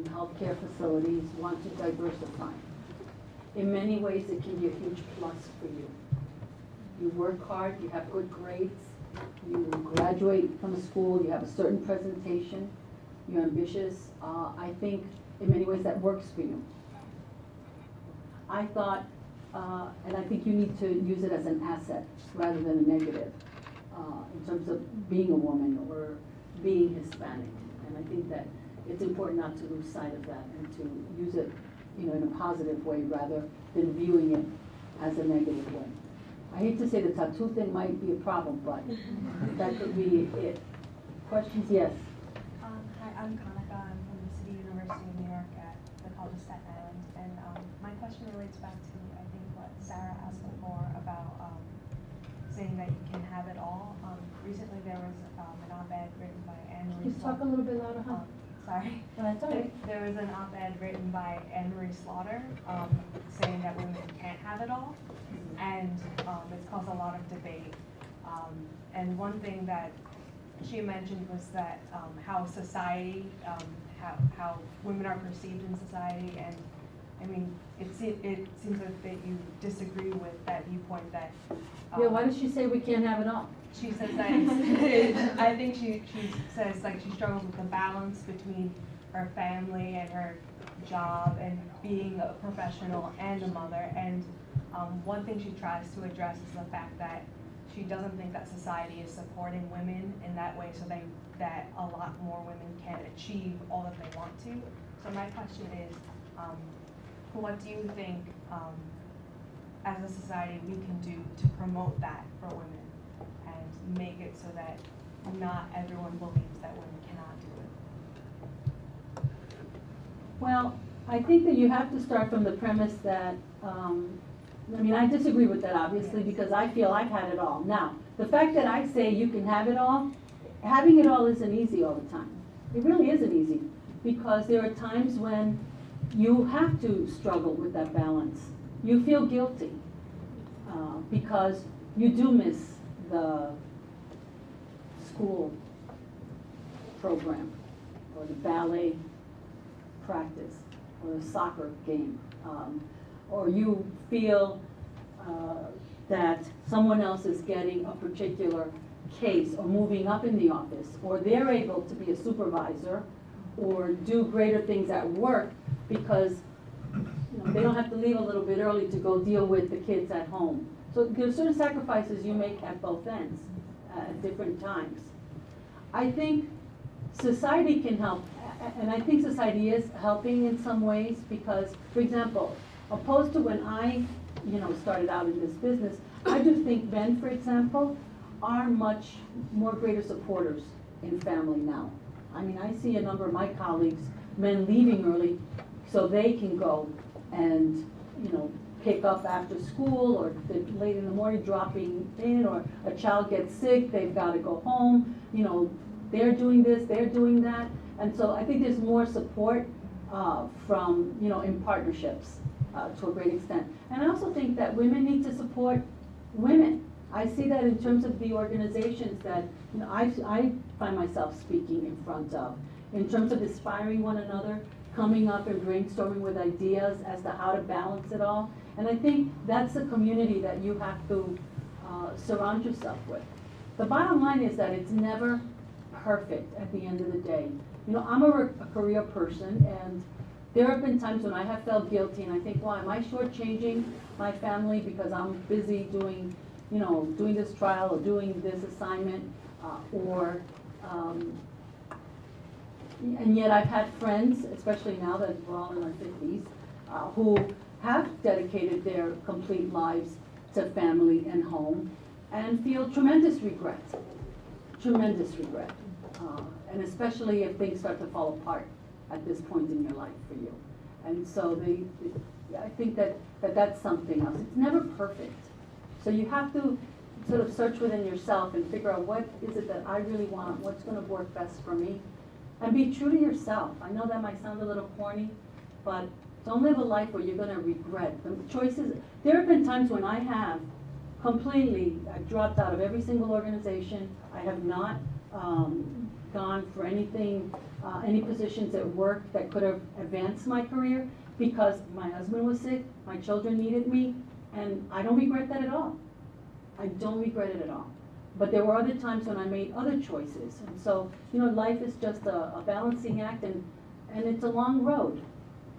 healthcare facilities want to diversify. In many ways, it can be a huge plus for you. You work hard, you have good grades, you graduate from school, you have a certain presentation, you're ambitious. I think in many ways that works for you. I thought, and I think you need to use it as an asset rather than a negative in terms of being a woman or being Hispanic. And I think that it's important not to lose sight of that and to use it in a positive way rather than viewing it as a negative way. I hate to say the tattoo thing might be a problem, but that could be it. Questions? Yes. Hi, I'm Kanika. I'm from the City University of New York at the College of Staten Island. And my question relates back to, I think, what Sarah asked before about saying that you can have it all. Recently there was an op-ed written by Anne-Marie Can you talk a little bit louder, huh? Sorry. That's all right. There was an op-ed written by Anne-Marie Slaughter saying that women can't have it all, and it's caused a lot of debate. And one thing that she mentioned was that how society, how women are perceived in society, and I mean, it seems like that you disagree with that viewpoint that. Yeah, why does she say we can't have it all? She says that, I think she says like she struggles with the balance between her family and her job and being a professional and a mother. And one thing she tries to address is the fact that she doesn't think that society is supporting women in that way, so that a lot more women can achieve all that they want to. So my question is, what do you think as a society we can do to promote that for women and make it so that not everyone believes that women cannot do it? Well, I think that you have to start from the premise that, I disagree with that obviously because I feel I've had it all. Now, the fact that I say you can have it all, having it all isn't easy all the time. It really isn't easy because there are times when you have to struggle with that balance. You feel guilty because you do miss the school program or the ballet practice or the soccer game, or you feel that someone else is getting a particular case or moving up in the office, or they're able to be a supervisor or do greater things at work because they don't have to leave a little bit early to go deal with the kids at home. So there's certain sacrifices you make at both ends at different times. I think society can help, and I think society is helping in some ways because, for example, opposed to when I, started out in this business, I do think men, for example, are much more greater supporters in family now. I mean, I see a number of my colleagues men leaving early so they can go and, you know, pick up after school, or late in the morning dropping in, or a child gets sick, they've got to go home, you know, they're doing this, they're doing that. And so I think there's more support from, you know, in partnerships to a great extent. And I also think that women need to support women. I see that in terms of the organizations that, you know, I find myself speaking in front of, in terms of inspiring one another, coming up and brainstorming with ideas as to how to balance it all. And I think that's the community that you have to surround yourself with. The bottom line is that it's never perfect at the end of the day. You know, I'm a career person, and there have been times when I have felt guilty, and I think, well, am I shortchanging my family because I'm busy doing, you know, doing this trial or doing this assignment, and yet I've had friends, especially now that we're all in our 50s, who have dedicated their complete lives to family and home and feel tremendous regret, and especially if things start to fall apart at this point in your life for you. And so I think that's something else. It's never perfect. So you have to sort of search within yourself and figure out what is it that I really want, what's going to work best for me, and be true to yourself. I know that might sound a little corny, but don't live a life where you're going to regret. The choices, there have been times when I have I've dropped out of every single organization. I have not gone for anything, any positions at work that could have advanced my career because my husband was sick, my children needed me, and I don't regret that at all. I don't regret it at all. But there were other times when I made other choices. And so, you know, life is just a balancing act, and it's a long road.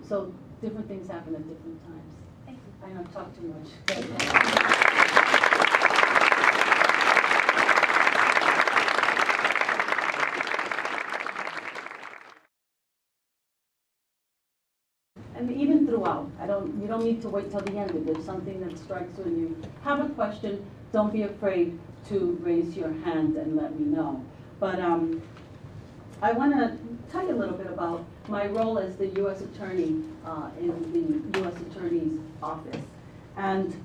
So different things happen at different times. Thank you. I know I've talked too much. And even throughout, you don't need to wait till the end. If there's something that strikes you and you have a question, don't be afraid to raise your hand and let me know. But I want to tell you a little bit about my role as the U.S. Attorney in the U.S. Attorney's Office. And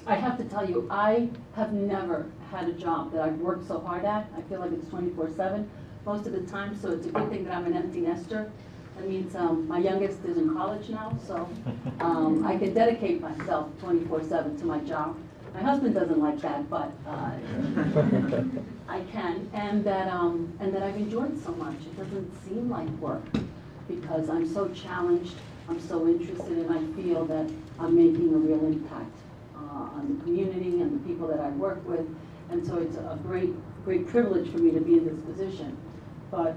I have to tell you, I have never had a job that I've worked so hard at. I feel like it's 24/7 most of the time, so it's a good thing that I'm an empty nester. That means my youngest is in college now, so I can dedicate myself 24/7 to my job. My husband doesn't like that, but I can, and that I've enjoyed so much. It doesn't seem like work because I'm so challenged, I'm so interested, and I feel that I'm making a real impact on the community and the people that I work with, and so it's a great privilege for me to be in this position. But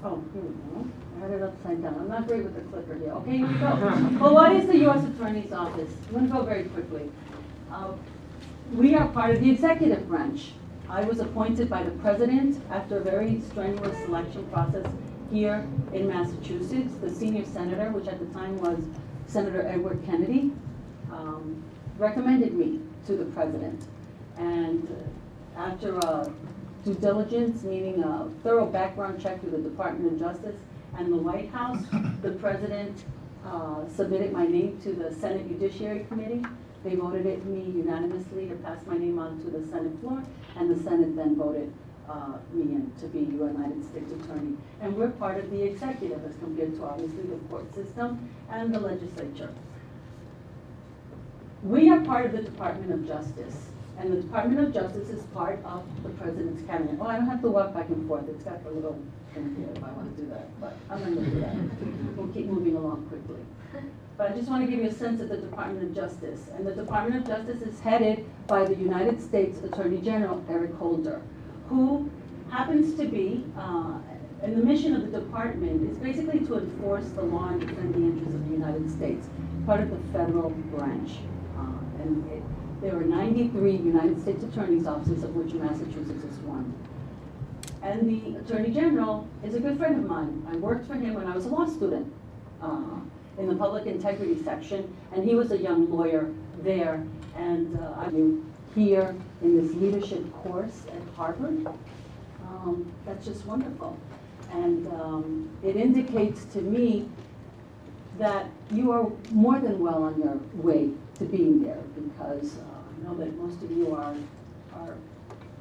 oh, here we go. I had it upside down. I'm not great with the clicker here. Okay, here we go. Well, what is the U.S. Attorney's Office? I'm going to go very quickly. We are part of the executive branch. I was appointed by the president after a very strenuous selection process here in Massachusetts. The senior senator, which at the time was Senator Edward Kennedy, recommended me to the president. And after due diligence, meaning a thorough background check through the Department of Justice and the White House, the president submitted my name to the Senate Judiciary Committee. They voted it me unanimously to pass my name on to the Senate floor, and the Senate then voted me in to be United States Attorney. And we're part of the executive as compared to obviously the court system and the legislature. We are part of the Department of Justice. And the Department of Justice is part of the President's Cabinet. Well, I don't have to walk back and forth. It's got the little thing here if I want to do that, but I'm not going to do that. We'll keep moving along quickly. But I just want to give you a sense of the Department of Justice. And the Department of Justice is headed by the United States Attorney General, Eric Holder, who happens to be, and the mission of the department is basically to enforce the law and defend the interests of the United States, part of the federal branch. There are 93 United States Attorney's offices, of which Massachusetts is one. And the Attorney General is a good friend of mine. I worked for him when I was a law student in the public integrity section, and he was a young lawyer there. And I'm here in this leadership course at Harvard. That's just wonderful. And it indicates to me that you are more than well on your way to being there, because I know that most of you are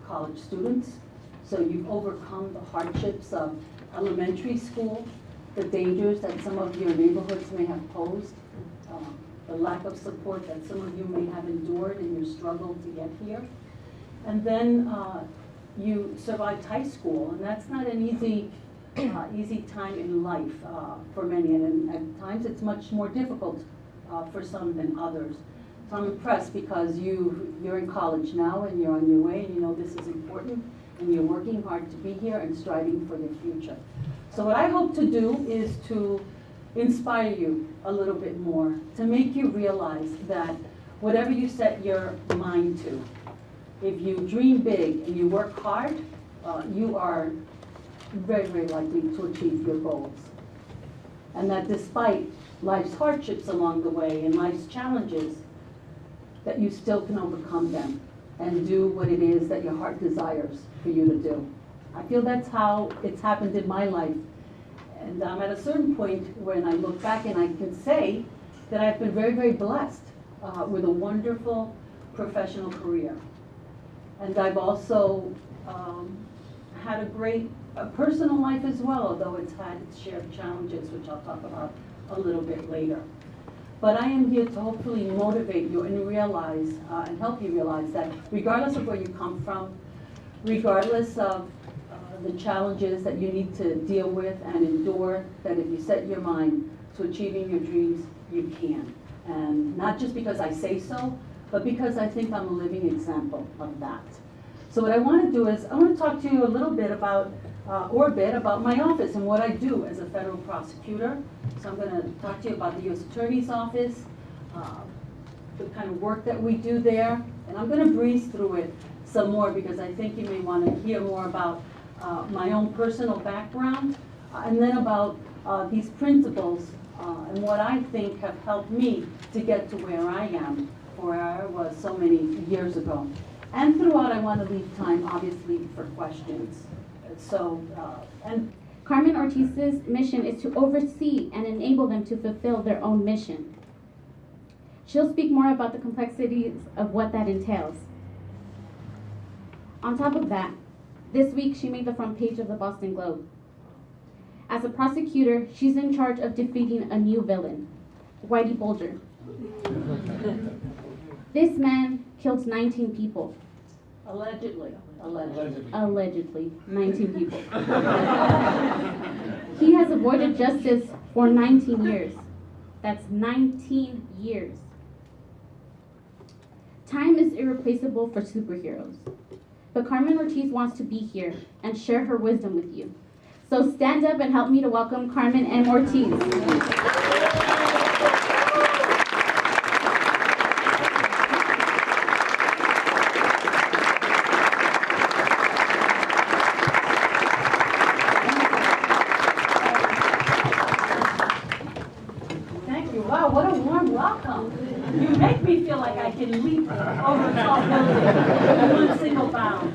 college students, so you've overcome the hardships of elementary school, the dangers that some of your neighborhoods may have posed, the lack of support that some of you may have endured in your struggle to get here. And then you survived high school, and that's not an easy time in life for many, and at times it's much more difficult for some than others. So I'm impressed because you're in college now and you're on your way, and you know this is important, and you're working hard to be here and striving for your future. So what I hope to do is to inspire you a little bit more, to make you realize that whatever you set your mind to, if you dream big and you work hard, you are very, very likely to achieve your goals. And that despite life's hardships along the way and life's challenges, that you still can overcome them and do what it is that your heart desires for you to do. I feel that's how it's happened in my life. And I'm at a certain point when I look back and I can say that I've been very, very blessed with a wonderful professional career. And I've also had a great personal life as well, although it's had its share of challenges, which I'll talk about a little bit later. But I am here to hopefully motivate you and realize, and help you realize that regardless of where you come from, regardless of the challenges that you need to deal with and endure, that if you set your mind to achieving your dreams, you can. And not just because I say so, but because I think I'm a living example of that. So what I want to do is, I want to talk to you a little bit about, about my office and what I do as a federal prosecutor. So I'm going to talk to you about the U.S. Attorney's Office, the kind of work that we do there, and I'm going to breeze through it some more because I think you may want to hear more about my own personal background, and then about these principles and what I think have helped me to get to where I am, or where I was so many years ago. And throughout, I want to leave time, obviously, for questions. So, and Carmen Ortiz's mission is to oversee and enable them to fulfill their own mission. She'll speak more about the complexities of what that entails. On top of that, this week she made the front page of the Boston Globe. As a prosecutor, she's in charge of defeating a new villain, Whitey Bulger. This man killed 19 people. Allegedly. 19 people. He has avoided justice for 19 years. That's 19 years. Time is irreplaceable for superheroes. But Carmen Ortiz wants to be here and share her wisdom with you. So stand up and help me to welcome Carmen M. Ortiz. Thank you. Wow, what a warm welcome. You make me feel like I can leap over a tall building in one single bound.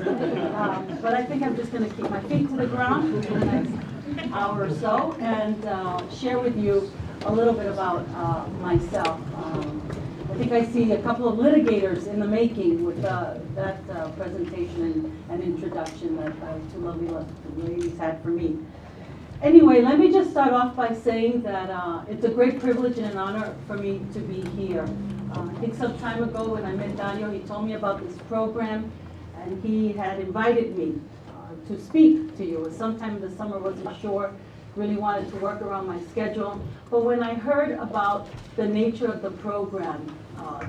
But I think I'm just going to keep my feet to the ground for the next hour or so and share with you a little bit about myself. I think I see a couple of litigators in the making with that presentation and introduction that two lovely ladies had for me. Anyway, let me just start off by saying that it's a great privilege and an honor for me to be here. I think some time ago when I met Dario, he told me about this program, and he had invited me to speak to you. It was sometime in the summer, wasn't sure, really wanted to work around my schedule. But when I heard about the nature of the program,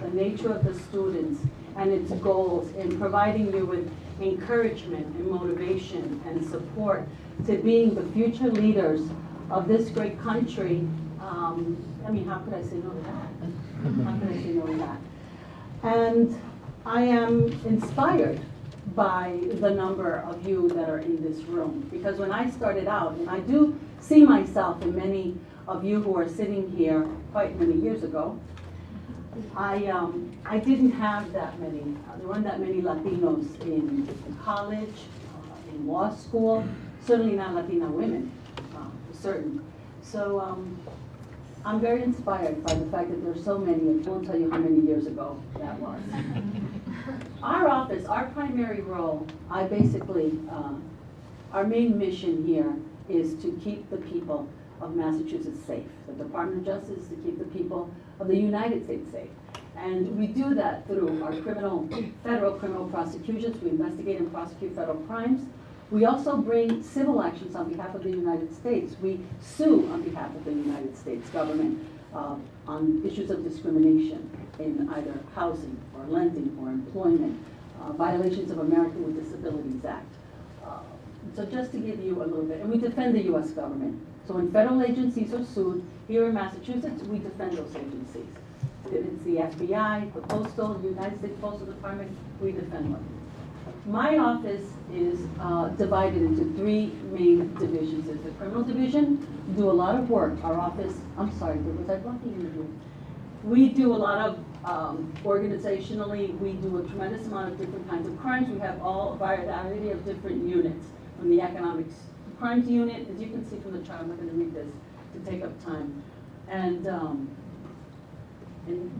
the nature of the students, and its goals in providing you with encouragement and motivation and support to being the future leaders of this great country, I mean, how could I say no to that? How could I say no to that? And I am inspired by the number of you that are in this room. Because when I started out, and I do see myself in many of you who are sitting here quite many years ago, I didn't have that many, there weren't that many Latinos in college, in law school. certainly not Latina women, for certain. So I'm very inspired by the fact that there's so many, and I won't tell you how many years ago that was. Our office, our primary role, our main mission here is to keep the people of Massachusetts safe. The Department of Justice is to keep the people of the United States safe. And we do that through our federal criminal prosecutions. We investigate and prosecute federal crimes. We also bring civil actions on behalf of the United States. We sue on behalf of the United States government on issues of discrimination in either housing or lending or employment, violations of American with Disabilities Act. So just to give you a little bit, and we defend the U.S. government. So when federal agencies are sued, here in Massachusetts, we defend those agencies. If it's the FBI, the Postal, United States Postal Department, we defend them. My office is divided into three main divisions. There's the criminal division. We do a lot of work. Our office, I'm sorry, was I blocking you? We do a lot of, organizationally, we do a tremendous amount of different kinds of crimes. We have a variety of different units. From the economic crimes unit, as you can see from the chart, I'm not going to read this to take up time. And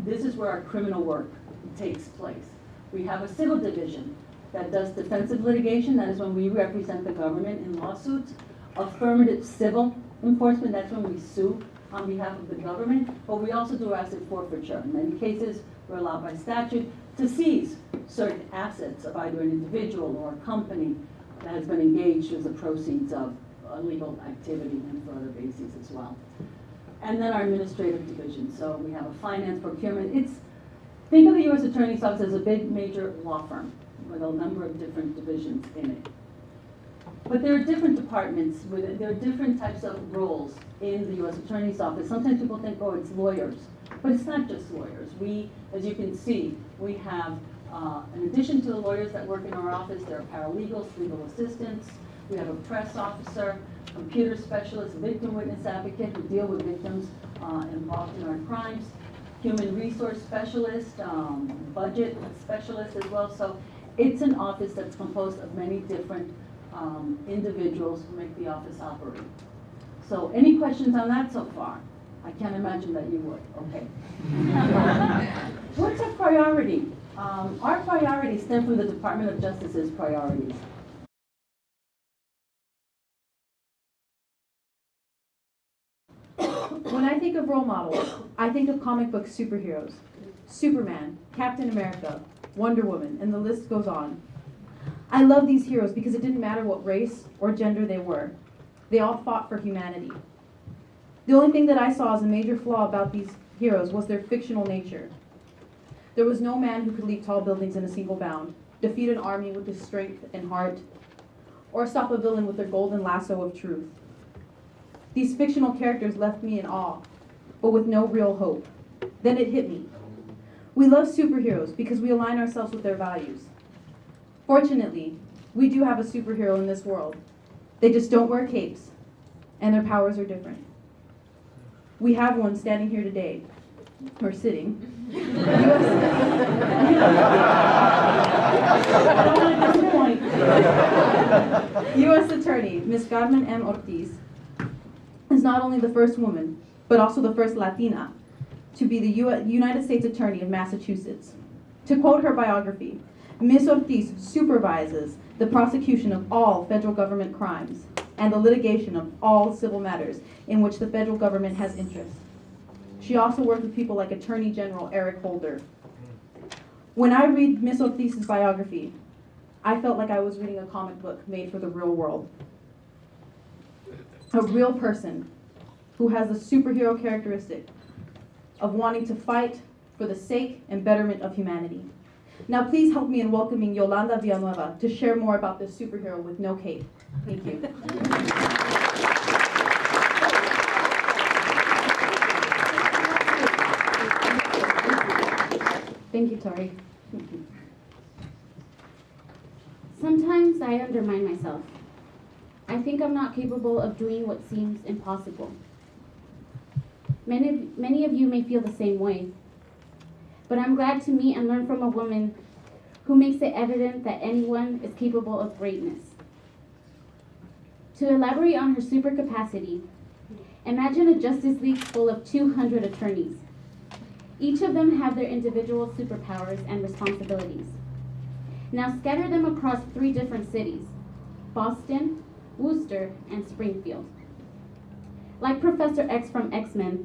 this is where our criminal work takes place. We have a civil division that does defensive litigation. That is when we represent the government in lawsuits. Affirmative civil enforcement, that's when we sue on behalf of the government. But we also do asset forfeiture. In many cases, we're allowed by statute to seize certain assets of either an individual or a company that has been engaged as the proceeds of illegal activity and for other bases as well. And then our administrative division. So we have a finance, procurement. Think of the U.S. Attorney's Office as a big major law firm with a number of different divisions in it. But there are different departments, there are different types of roles in the U.S. Attorney's Office. Sometimes people think, oh, it's lawyers. But it's not just lawyers. We, as you can see, we have, in addition to the lawyers that work in our office, there are paralegals, legal assistants. We have a press officer, computer specialist, victim witness advocate who deal with victims involved in our crimes, human resource specialist, budget specialist as well. So it's an office that's composed of many different individuals who make the office operate. So any questions on that so far? I can't imagine that you would. Okay. What's a priority? Our priorities stem from the Department of Justice's priorities. When I think of role models, I think of comic book superheroes. Superman, Captain America, Wonder Woman, and the list goes on. I love these heroes because it didn't matter what race or gender they were. They all fought for humanity. The only thing that I saw as a major flaw about these heroes was their fictional nature. There was no man who could leap tall buildings in a single bound, defeat an army with his strength and heart, or stop a villain with their golden lasso of truth. These fictional characters left me in awe, but with no real hope. Then it hit me. We love superheroes because we align ourselves with their values. Fortunately, we do have a superhero in this world. They just don't wear capes, and their powers are different. We have one standing here today, or sitting. I don't want to disappoint. U.S. Attorney Ms. Carmen M. Ortiz is not only the first woman, but also the first Latina to be the United States Attorney of Massachusetts. To quote her biography, Ms. Ortiz supervises the prosecution of all federal government crimes and the litigation of all civil matters in which the federal government has interest. She also worked with people like Attorney General Eric Holder. When I read Ms. Ortiz's biography, I felt like I was reading a comic book made for the real world. A real person who has the superhero characteristic of wanting to fight for the sake and betterment of humanity. Now please help me in welcoming Yolanda Villanueva to share more about this superhero with no cape. Thank you. Thank you, Tori. Sometimes I undermine myself. I think I'm not capable of doing what seems impossible. Many of you may feel the same way, but I'm glad to meet and learn from a woman who makes it evident that anyone is capable of greatness. To elaborate on her super capacity, imagine a Justice League full of 200 attorneys. Each of them have their individual superpowers and responsibilities. Now scatter them across 3 different cities: Boston, Worcester, and Springfield. Like Professor X from X-Men,